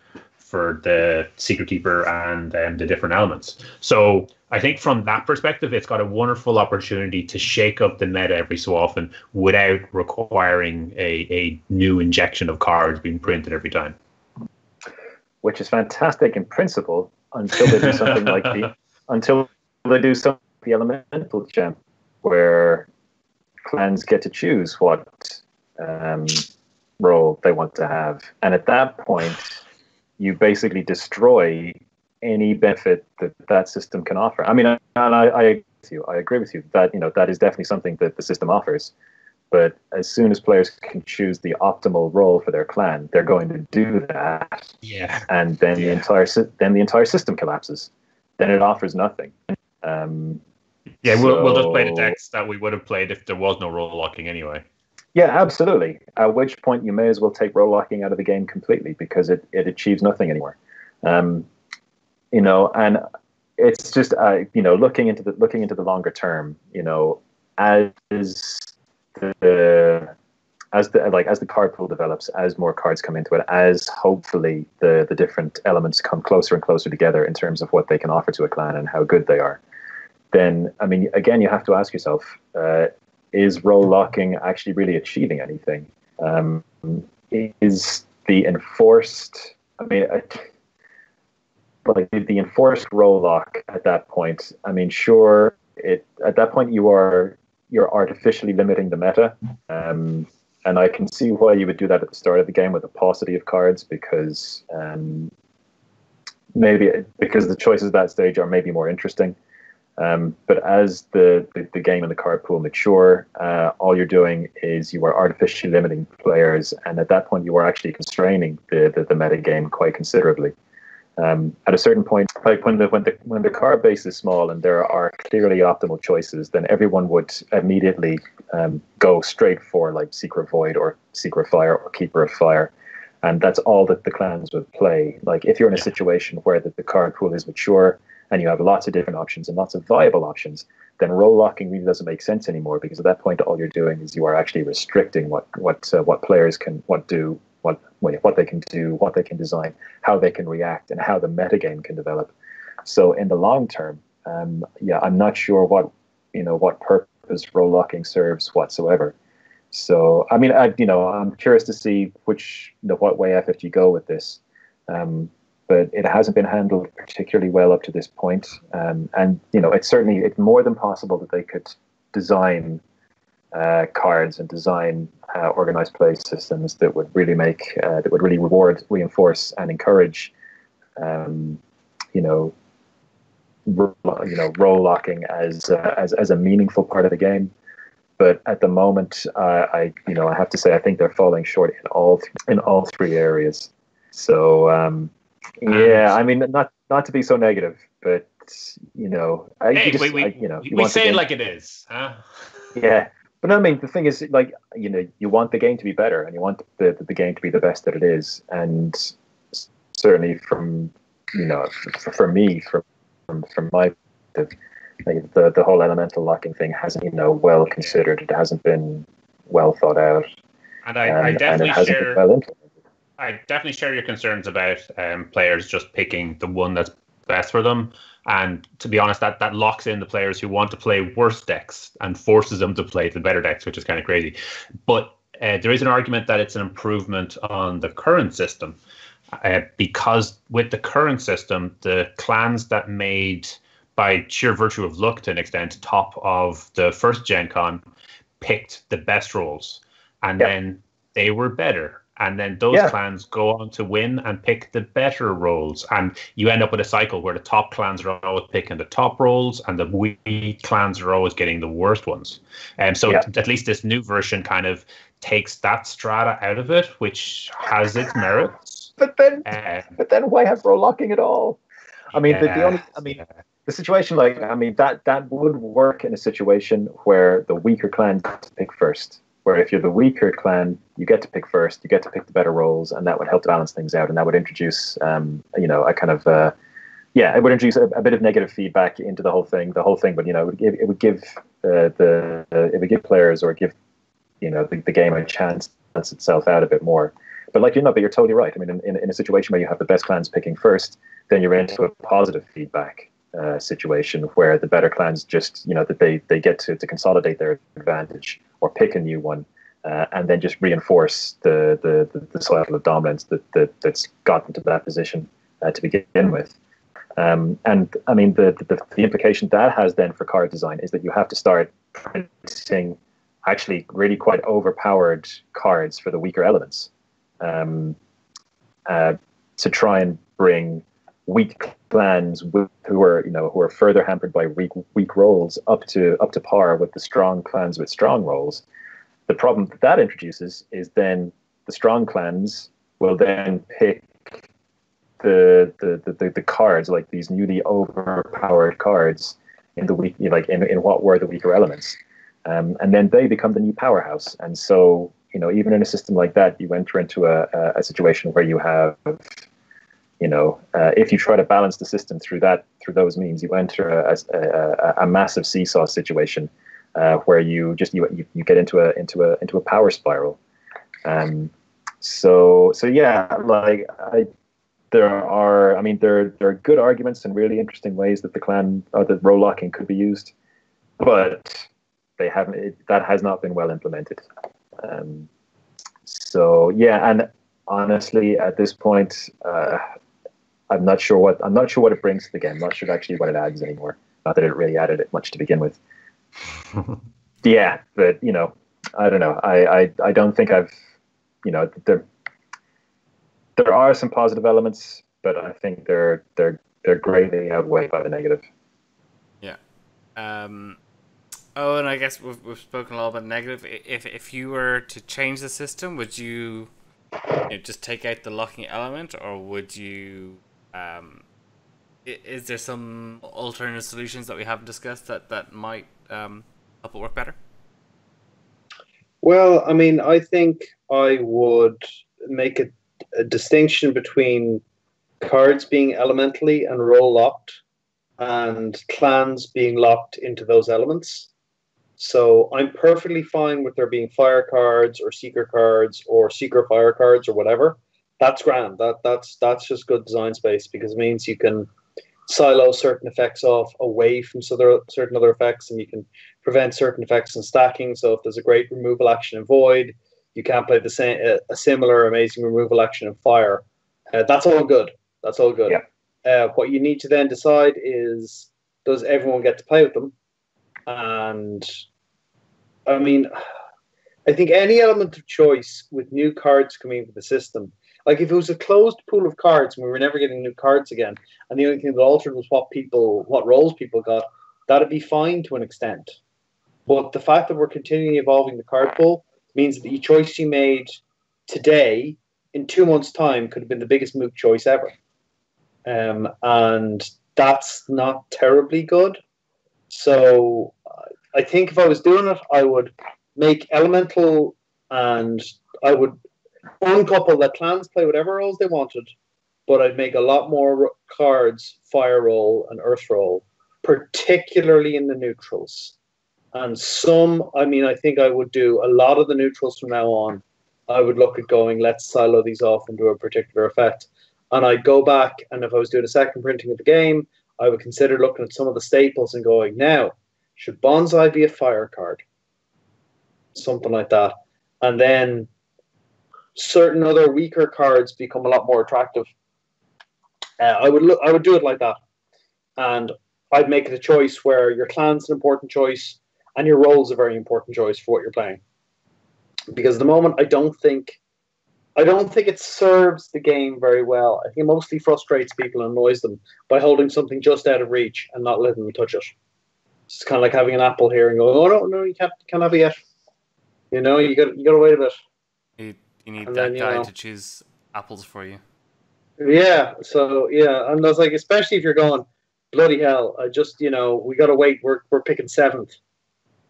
the Secret Keeper and the different elements. So I think from that perspective, it's got a wonderful opportunity to shake up the meta every so often without requiring a new injection of cards being printed every time. Which is fantastic in principle until they do something like the elemental gem, where clans get to choose what role they want to have, and at that point, you basically destroy any benefit that system can offer. I mean, I agree with you that that is definitely something that the system offers. But as soon as players can choose the optimal role for their clan, they're going to do that. Yeah. And then the entire system collapses. Then it offers nothing. We'll just play the decks that we would have played if there was no role locking anyway. Yeah, absolutely. At which point you may as well take role locking out of the game completely because it achieves nothing anymore. Um, and it's just looking into the longer term. As the as the card pool develops, as more cards come into it, as hopefully the different elements come closer and closer together in terms of what they can offer to a clan and how good they are, then I mean, again, you have to ask yourself: is role locking actually really achieving anything? Is the enforced? I mean, like the enforced role lock at that point. I mean, sure, at that point you're artificially limiting the meta. And I can see why you would do that at the start of the game with a paucity of cards because maybe because the choices at that stage are maybe more interesting. But as the game and the card pool mature, all you're doing is you are artificially limiting players, and at that point you are actually constraining the meta game quite considerably. At a certain point, like when the card base is small and there are clearly optimal choices, then everyone would immediately go straight for like Seeker of Void or Seeker of Fire or Keeper of Fire, and that's all that the clans would play. Like if you're in a situation where the card pool is mature and you have lots of different options and lots of viable options, then role locking really doesn't make sense anymore because at that point all you're doing is you are actually restricting what players can do. What they can do, what they can design, how they can react, and how the metagame can develop. So in the long term, I'm not sure what purpose role locking serves whatsoever. So I mean, I'm curious to see what way FFG go with this, but it hasn't been handled particularly well up to this point. And it's more than possible that they could design cards and design organized play systems that would really reward, reinforce, and encourage, role locking as a meaningful part of the game. But at the moment, I have to say I think they're falling short in all three areas. So I mean, not to be so negative, but we say it like it is, huh? Yeah. But I mean, the thing is, like, you want the game to be better, and you want the game to be the best that it is. And certainly, from for me, from my the whole elemental locking thing hasn't well considered. It hasn't been well thought out, and I definitely share. Well implemented. I definitely share your concerns about players just picking the one that's best for them. And to be honest, that locks in the players who want to play worse decks and forces them to play the better decks, which is kind of crazy. But there is an argument that it's an improvement on the current system because with the current system, the clans that made, by sheer virtue of luck to an extent, top of the first Gen Con picked the best roles. And then they were better. And then those clans go on to win and pick the better roles. And you end up with a cycle where the top clans are always picking the top roles and the weak clans are always getting the worst ones. So at least this new version kind of takes that strata out of it, which has its merits. But then why have role locking at all? I mean, the situation, that would work in a situation where the weaker clans pick first. Where if you're the weaker clan, you get to pick first, you get to pick the better roles, and that would help to balance things out, and that would introduce, a kind of, it would introduce a bit of negative feedback into the whole thing. But it would give players or give the game a chance to balance itself out a bit more. But but you're totally right. I mean, in a situation where you have the best clans picking first, then you're into a positive feedback situation where the better clans just that they get to consolidate their advantage or pick a new one and then just reinforce the cycle of dominance that's gotten to that position to begin with. And I mean the implication that has then for card design is that you have to start printing actually really quite overpowered cards for the weaker elements to try and bring weak clans who are further hampered by weak roles up to par with the strong clans with strong roles. The problem that introduces is then the strong clans will then pick the cards, like these newly overpowered cards in the weak, in what were the weaker elements. and then they become the new powerhouse. And so, even in a system like that, you enter into a situation where you have, if you try to balance the system through those means, you enter a massive seesaw situation where you get into a power spiral. So yeah, like there are good arguments and really interesting ways that the clan or the role locking could be used, but that has not been well implemented. So yeah, and honestly, at this point, I'm not sure what it brings to the game. I'm not sure actually what it adds anymore. Not that it really added it much to begin with. Yeah, but I don't know. I don't think I've there are some positive elements, but I think they're greatly outweighed by the negative. Yeah. Oh, and I guess we've spoken a lot about negative. If you were to change the system, would you, just take out the locking element, or would you? Is there some alternative solutions that we haven't discussed that might help it work better? Well, I think I would make a distinction between cards being elementally and role locked, and clans being locked into those elements. So I'm perfectly fine with there being fire cards or seeker fire cards or whatever. That's grand. That's just good design space, because it means you can silo certain effects off away from certain other effects, and you can prevent certain effects from stacking. So if there's a great removal action in Void, you can't play a similar amazing removal action in Fire. That's all good. That's all good. Yeah. What you need to then decide is, does everyone get to play with them? And I think any element of choice with new cards coming into the system, like if it was a closed pool of cards and we were never getting new cards again, and the only thing that altered was what roles people got, that'd be fine to an extent. But the fact that we're continually evolving the card pool means that the choice you made today, in 2 months' time, could have been the biggest moot choice ever. And that's not terribly good. So I think if I was doing it, I would make elemental, and I would uncouple that clans play whatever roles they wanted, but I'd make a lot more cards fire roll and earth roll, particularly in the neutrals. And I think I would do a lot of the neutrals from now on. I would look at going, let's silo these off and do a particular effect. And I'd go back, and if I was doing a second printing of the game, I would consider looking at some of the staples and going, now, should Bonsai be a fire card? Something like that. And then certain other weaker cards become a lot more attractive. I would do it like that. And I'd make it a choice where your clan's an important choice and your role's a very important choice for what you're playing. Because at the moment, I don't think it serves the game very well. I think it mostly frustrates people and annoys them by holding something just out of reach and not letting them touch it. It's kind of like having an apple here and going, oh no, you can't have it yet. You got to wait a bit. You need that guy to choose apples for you. Yeah. So yeah, and I was like, especially if you're going, bloody hell, I just we got to wait. We're picking 7th,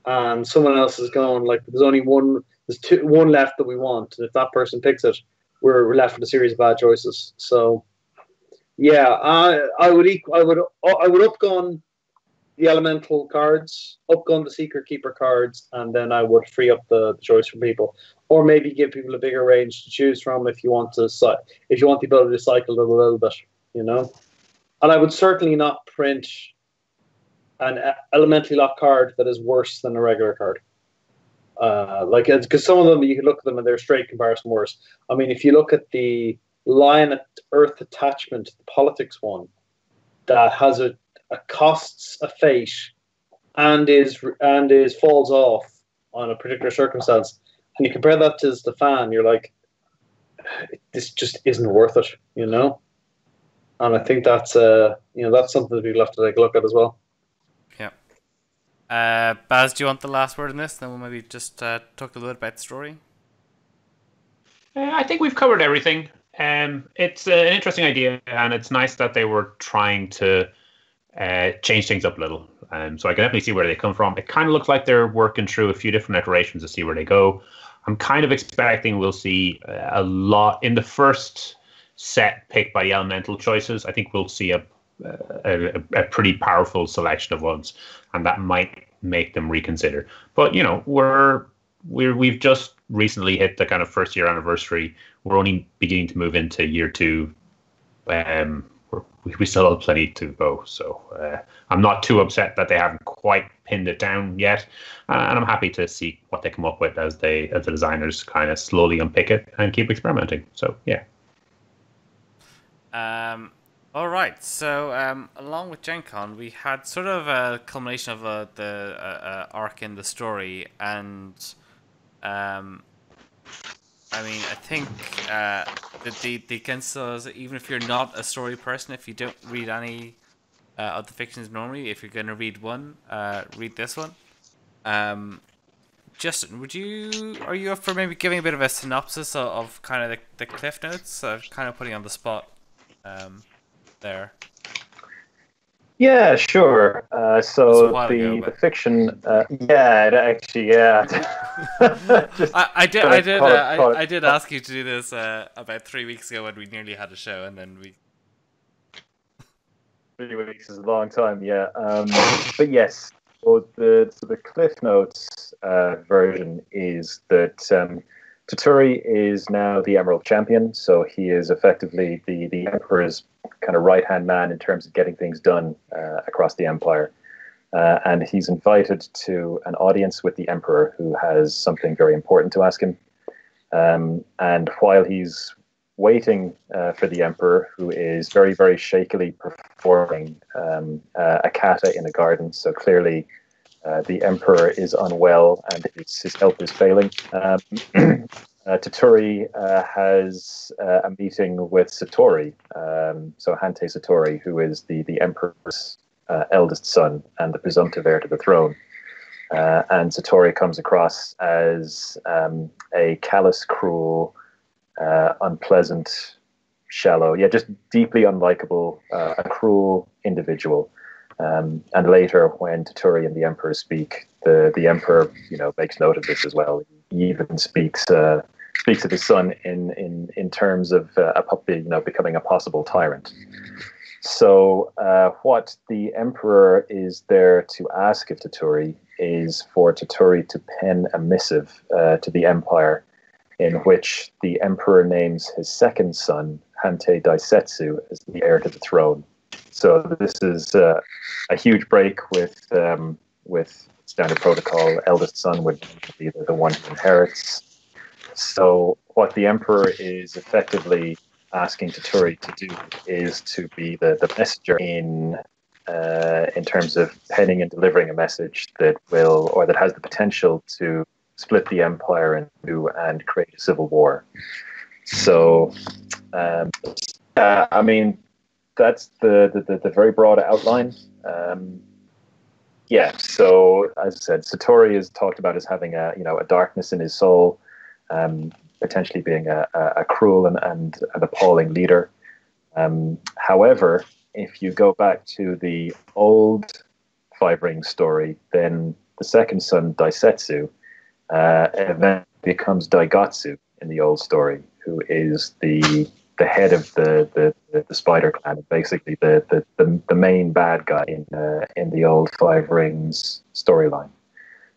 and someone else is going, like, there's only one. There's one left that we want, and if that person picks it, we're left with a series of bad choices. So, yeah, I would upgun the elemental cards, upgun the seeker keeper cards, and then I would free up the choice for people, or maybe give people a bigger range to choose from if you want the ability to cycle it a little bit, And I would certainly not print an elementally locked card that is worse than a regular card. Because some of them, you can look at them and they're straight comparison worse. If you look at the Lion at Earth attachment, the politics one, that has a costs a fate and is falls off on a particular circumstance, and you compare that to the fan, you're like, this just isn't worth it, And I think that's something that people have to take a look at as well. Baz, do you want the last word in this? Then we'll maybe just talk a little bit about the story. I think we've covered everything. It's an interesting idea, and it's nice that they were trying to change things up a little. So I can definitely see where they come from. It kind of looks like they're working through a few different iterations to see where they go. I'm kind of expecting we'll see a lot in the first set picked by the elemental choices. I think we'll see a pretty powerful selection of ones, and that might make them reconsider. But we've just recently hit the kind of first year anniversary. We're only beginning to move into year 2. We still have plenty to go, so I'm not too upset that they haven't quite pinned it down yet, and I'm happy to see what they come up with as the designers kind of slowly unpick it and keep experimenting. So yeah. All right. So along with Gen Con, we had sort of a culmination of the arc in the story, and I mean, I think the consensus, even if you're not a story person, if you don't read any of the fictions normally, if you're going to read one, read this one. Justin, are you up for maybe giving a bit of a synopsis of kind of the cliff notes? Kind of putting you on the spot there. Yeah, sure. So ago, the fiction, yeah. I did ask you to do this about 3 weeks ago when we nearly had a show, and then we. 3 weeks is a long time, yeah. But yes, so the Cliff Notes version is that Toturi is now the Emerald Champion, so he is effectively the Emperor's kind of right-hand man in terms of getting things done across the Empire. And he's invited to an audience with the Emperor, who has something very important to ask him. And while he's waiting for the Emperor, who is very, very shakily performing a kata in a garden, so clearly the Emperor is unwell and his health is failing. Toturi has a meeting with Satori, so Hante Satori, who is the Emperor's eldest son and the presumptive heir to the throne. And Satori comes across as a callous, cruel, unpleasant, shallow, just deeply unlikable, a cruel individual. And later, when Toturi and the Emperor speak, the Emperor, makes note of this as well. He even speaks of his son in terms of a puppy, becoming a possible tyrant. So, what the Emperor is there to ask of Toturi is for Toturi to pen a missive to the Empire, in which the Emperor names his second son, Hante Daisetsu, as the heir to the throne. So this is a huge break with standard protocol. Eldest son would be the one who inherits. So what the Emperor is effectively asking Toturi to do is to be the messenger in terms of penning and delivering a message that has the potential to split the Empire in two and create a civil war. So, I mean, that's the very broad outline. So as I said, Satori is talked about as having a darkness in his soul, potentially being a cruel and appalling leader. However, if you go back to the old Five Rings story, then the second son, Daisetsu, eventually becomes Daigatsu in the old story, who is the head of the Spider Clan, basically the main bad guy in the old Five Rings storyline.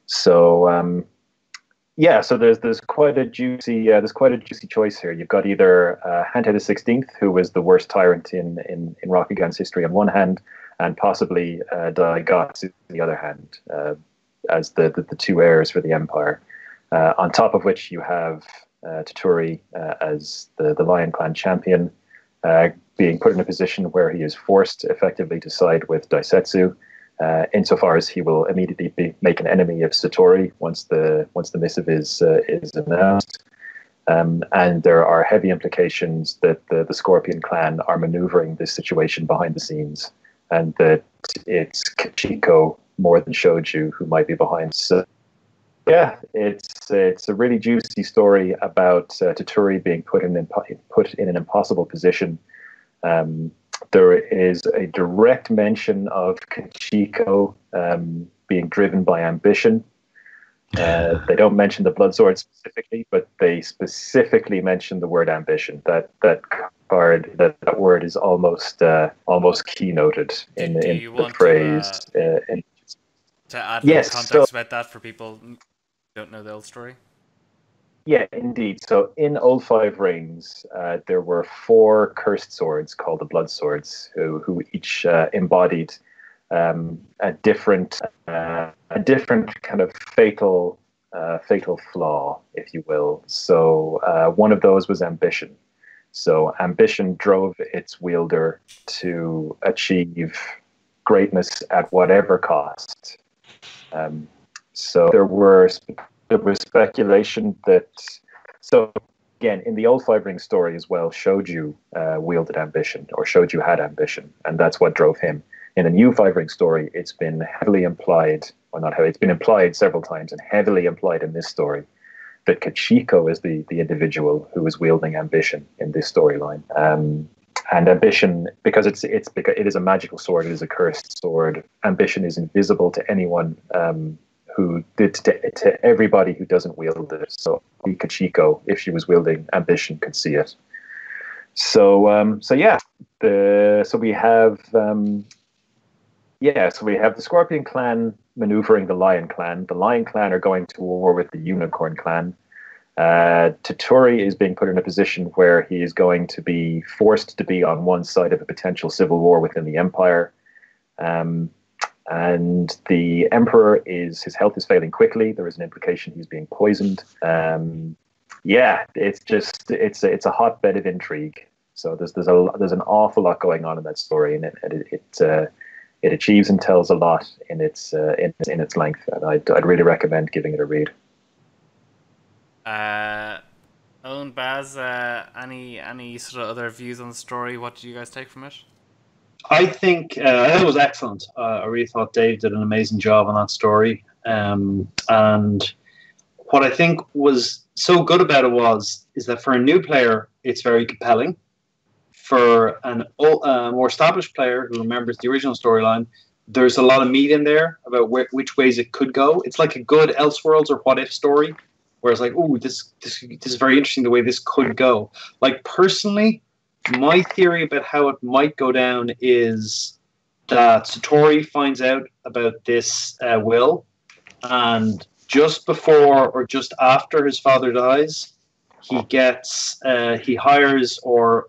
So so there's quite a juicy choice here. You've got either Hante the 16th, who was the worst tyrant in Rokugan's history on one hand, and possibly Daigatsu on the other hand, as the two heirs for the Empire. On top of which you have Toturi as the Lion Clan champion, being put in a position where he is forced effectively to side with Daisetsu, insofar as he will immediately make an enemy of Satori once the missive is announced. And there are heavy implications that the Scorpion Clan are maneuvering this situation behind the scenes, and that it's Kachiko more than Shoju who might be behind. So, yeah, it's a really juicy story about Toturi being put in an impossible position, There is a direct mention of Kachiko being driven by ambition. They don't mention the blood sword specifically, but they specifically mention the word ambition. That word is almost keynoted in the phrase. To add yes, context about that for people who don't know the old story? Yeah, indeed. So in Old Five Rings, there were 4 cursed swords called the Blood Swords, who each embodied a different kind of fatal flaw, if you will. So one of those was ambition. So ambition drove its wielder to achieve greatness at whatever cost. So there was speculation that, so again, in the Old Five Rings story as well, Shoju wielded ambition, or Shoju had ambition, and that's what drove him. In the new Five Rings story, it's been heavily implied, or not heavily, it's been implied several times and heavily implied in this story, that Kachiko is the individual who is wielding ambition in this storyline. And ambition, because it is a magical sword, it is a cursed sword. Ambition is invisible to anyone who did to everybody who doesn't wield it. So Kachiko, if she was wielding ambition, could see it. So we have the Scorpion clan maneuvering the Lion clan. The Lion clan are going to war with the Unicorn clan. Toturi is being put in a position where he is going to be forced to be on one side of a potential civil war within the Empire. And the Emperor his health is failing quickly. There is an implication he's being poisoned. It's a hotbed of intrigue. So there's an awful lot going on in that story, and it achieves and tells a lot in its length. And I'd really recommend giving it a read. Owen, Baz, any sort of other views on the story? What did you guys take from it? I think it was excellent. I really thought Dave did an amazing job on that story. And what I think was so good about it is that for a new player, it's very compelling. For a more established player who remembers the original storyline, there's a lot of meat in there about which ways it could go. It's like a good Elseworlds or What If story, where it's like, oh, this is very interesting the way this could go. Like, personally, my theory about how it might go down is that Satori finds out about this will, and just before or just after his father dies, he hires or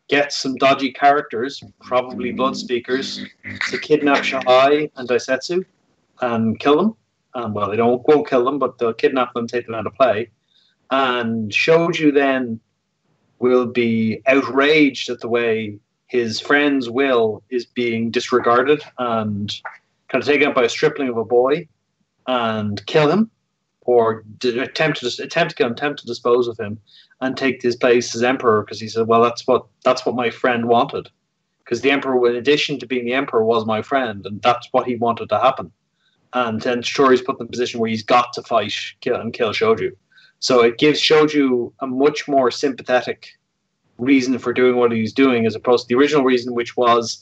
gets some dodgy characters, probably blood speakers, to kidnap Shahai and Daisetsu and kill them. Well, they won't kill them, but they'll kidnap them, take them out of play. And Shoju then will be outraged at the way his friend's will is being disregarded and kind of taken out by a stripling of a boy and kill him, or attempt to kill him, attempt to dispose of him, and take his place as emperor, because he said, well, that's what my friend wanted, because the emperor, in addition to being the emperor, was my friend, and that's what he wanted to happen. And then Shuri's put in a position where he's got to fight, kill Shoju. So it gives Shoju a much more sympathetic reason for doing what he's doing, as opposed to the original reason, which was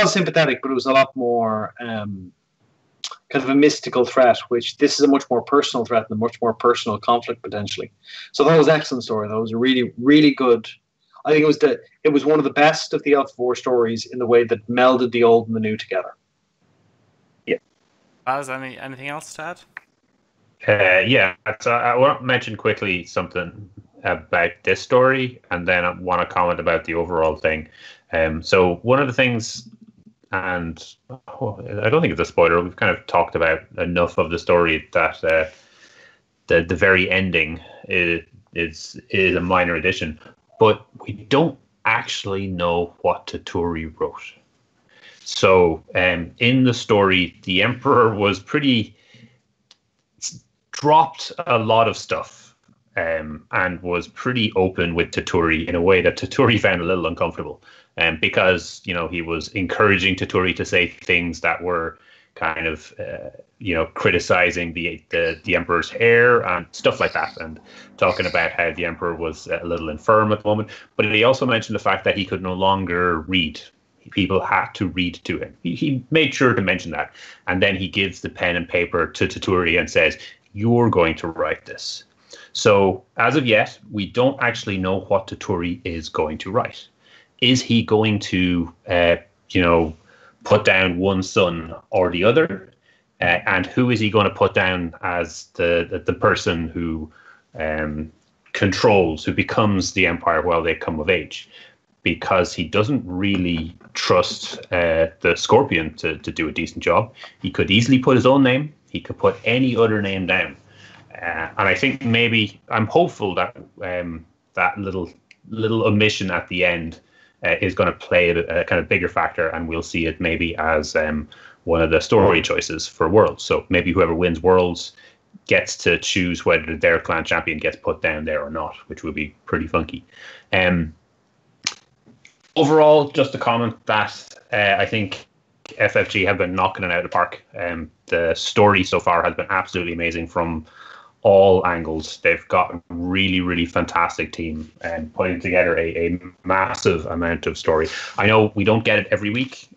sympathetic, but it was a lot more kind of a mystical threat, which this is a much more personal threat and a much more personal conflict potentially. So that was an excellent story. That was a really, really good. I think it was one of the best of the Elf War stories in the way that melded the old and the new together. Yeah. Baz, anything else to add? Yeah, so I want to mention quickly something about this story, and then I want to comment about the overall thing. So one of the things, and I don't think it's a spoiler, we've kind of talked about enough of the story that the very ending is a minor addition, but we don't actually know what Toturi wrote. So in the story, the Emperor was dropped a lot of stuff and was pretty open with Toturi in a way that Toturi found a little uncomfortable, because he was encouraging Toturi to say things that were kind of criticizing the Emperor's heir and stuff like that, and talking about how the Emperor was a little infirm at the moment. But he also mentioned the fact that he could no longer read. people had to read to him. He made sure to mention that. And then he gives the pen and paper to Turi and says, "You're going to write this." So as of yet, we don't actually know what Turi is going to write. Is he going to, put down one son or the other? And who is he going to put down as the person who controls, who becomes the Empire while they come of age? Because he doesn't really trust the Scorpion to do a decent job. He could easily put his own name. He could put any other name down. And I think maybe I'm hopeful that that little omission at the end is going to play a kind of bigger factor, and we'll see it maybe as one of the story choices for Worlds. So maybe whoever wins Worlds gets to choose whether their clan champion gets put down there or not, which would be pretty funky. Overall, just a comment that I think FFG have been knocking it out of the park. The story so far has been absolutely amazing from all angles. They've got a really, really fantastic team and putting together a massive amount of story. I know we don't get it every week,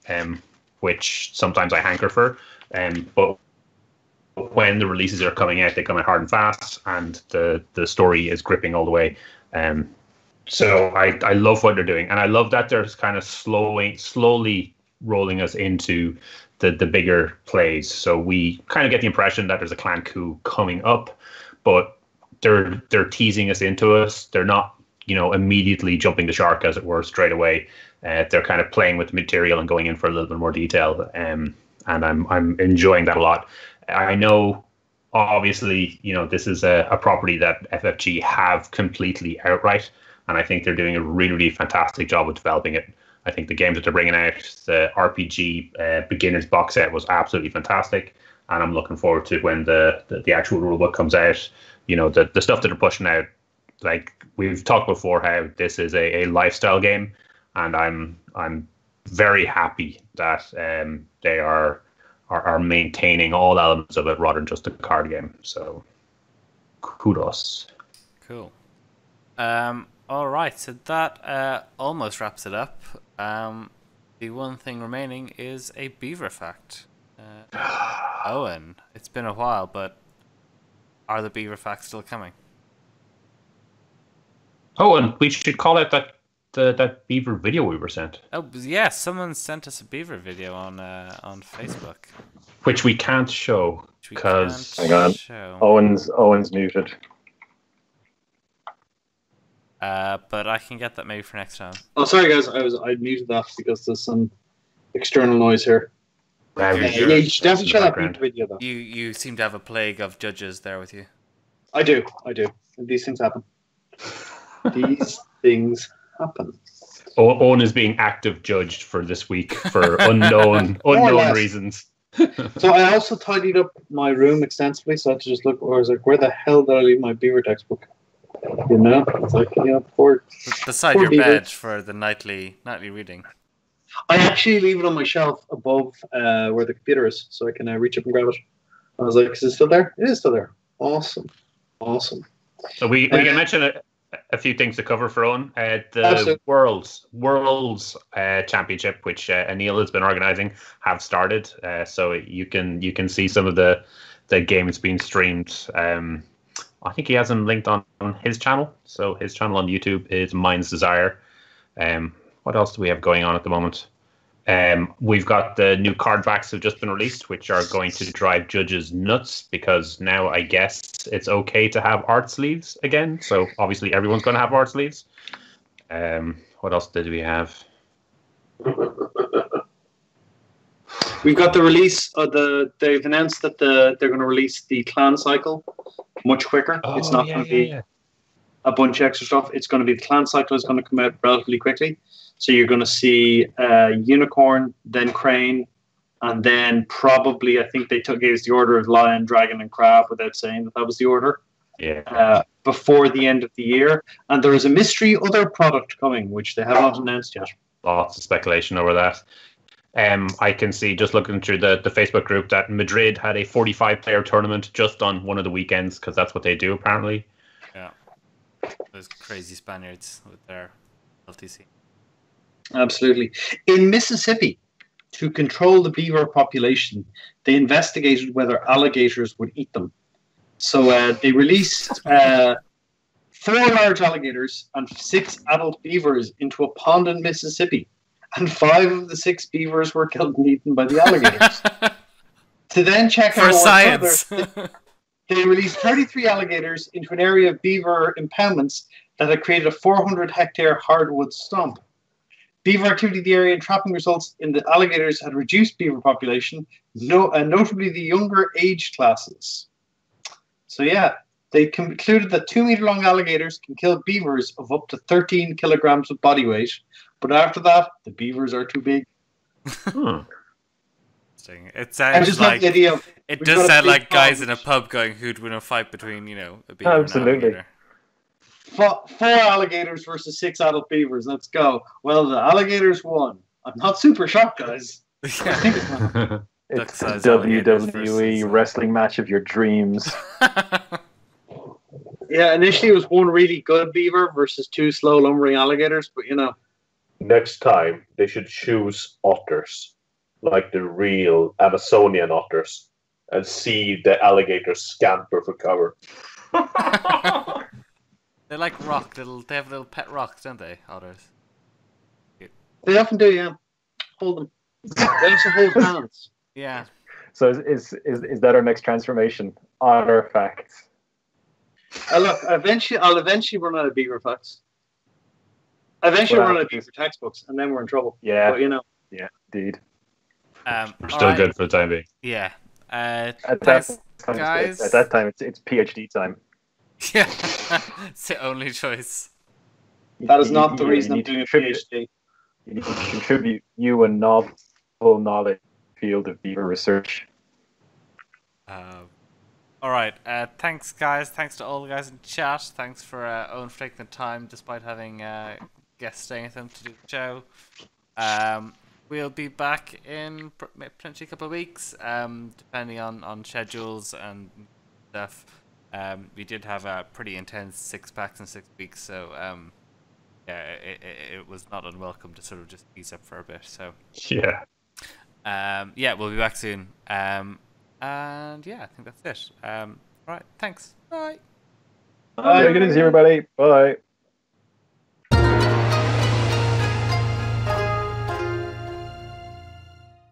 which sometimes I hanker for, but when the releases are coming out, they come out hard and fast, and the story is gripping all the way. So I love what they're doing, and I love that they're kind of slowly rolling us into the bigger plays. So we kind of get the impression that there's a clan coup coming up, but they're teasing us into us. They're not, immediately jumping the shark, as it were, straight away. They're kind of playing with the material and going in for a little bit more detail, and I'm enjoying that a lot. I know, obviously, this is a property that FFG have completely outright. And I think they're doing a really, really fantastic job of developing it. I think the games that they're bringing out, the RPG beginners box set was absolutely fantastic. And I'm looking forward to when the actual rulebook comes out. The stuff that they're pushing out, like we've talked before, how this is a lifestyle game. And I'm very happy that they are maintaining all elements of it rather than just a card game. So kudos. Cool. All right, so that almost wraps it up. The one thing remaining is a beaver fact. Owen, it's been a while, but are the beaver facts still coming? Oh, and we should call out that beaver video we were sent. Oh, yeah, someone sent us a beaver video on Facebook. Which we can't show because... Hang on. Owen's muted. But I can get that maybe for next time. Oh, sorry guys, I muted that because there's some external noise here. You should definitely show that video though. You seem to have a plague of judges there with you. I do. These things happen. These things happen. Owen is being active judged for this week for unknown reasons. So I also tidied up my room extensively, so I had to just look. I was like, where the hell did I leave my beaver textbook? It's like, beside your bed for the nightly reading. I actually leave it on my shelf above where the computer is, so I can reach up and grab it. I was like, is it still there? It is still there. Awesome. So we can mention a few things to cover for Owen. The Worlds Championship, which Anil has been organising, have started. So you can see some of the games being streamed. I think he has them linked on his channel. So his channel on YouTube is Mind's Desire. What else do we have going on at the moment? We've got the new card backs have just been released, which are going to drive judges nuts because now I guess it's okay to have art sleeves again. So obviously everyone's going to have art sleeves. What else did we have? We've got the release of they've announced that they're going to release the clan cycle much quicker. It's not going to be a bunch of extra stuff. It's going to be the clan cycle is going to come out relatively quickly. So you're going to see unicorn, then crane, and then probably I think they gave us the order of lion, dragon, and crab without saying that was the order. Yeah. Before the end of the year, and there is a mystery other product coming which they have not announced yet. Lots of speculation over that. I can see, just looking through the Facebook group, that Madrid had a 45-player tournament just on one of the weekends because that's what they do apparently. Yeah, those crazy Spaniards with their LTC. Absolutely. In Mississippi, to control the beaver population, they investigated whether alligators would eat them. So they released 4 large alligators and 6 adult beavers into a pond in Mississippi, and 5 of the 6 beavers were killed and eaten by the alligators. To then check For out science. further, they released 33 alligators into an area of beaver impoundments that had created a 400-hectare hardwood stump. Beaver activity in the area and trapping results in the alligators had reduced beaver population, notably the younger age classes. So yeah, they concluded that 2-meter-long alligators can kill beavers of up to 13 kilograms of body weight, but after that, the beavers are too big. It sounds like the idea of, it does sound like guys in a pub going, "Who'd win a fight between a beaver and an alligator?" 4 alligators versus 6 adult beavers. Let's go. Well, the alligators won. I'm not super shocked, guys. It's WWE wrestling match of your dreams. Yeah, initially it was 1 really good beaver versus 2 slow lumbering alligators, but Next time, they should choose otters, like the real Amazonian otters, and see the alligators scamper for cover. They like they have little pet rocks, don't they, otters? They often do, yeah. Hold them. They also hold hands. Yeah. So is that our next transformation? Otter facts. Look, I'll eventually run out of beaver facts. Eventually run out of beaver textbooks, and then we're in trouble. Yeah. But, Yeah, indeed. We're still good for the time being. Yeah. Thanks, guys. At that time, it's PhD time. Yeah. It's the only choice. That is not the reason I'm doing a PhD. You need to contribute a novel knowledge field of beaver research. All right. Thanks, guys. Thanks to all the guys in chat. Thanks for Owen for taking the time, despite having guests staying with him to do the show. We'll be back in potentially a couple of weeks, depending on schedules and stuff. We did have a pretty intense 6 packs in 6 weeks, so yeah, it was not unwelcome to sort of just ease up for a bit. So yeah, we'll be back soon. And yeah, I think that's it. Right, thanks. Bye. Bye. Take it easy, everybody. Bye.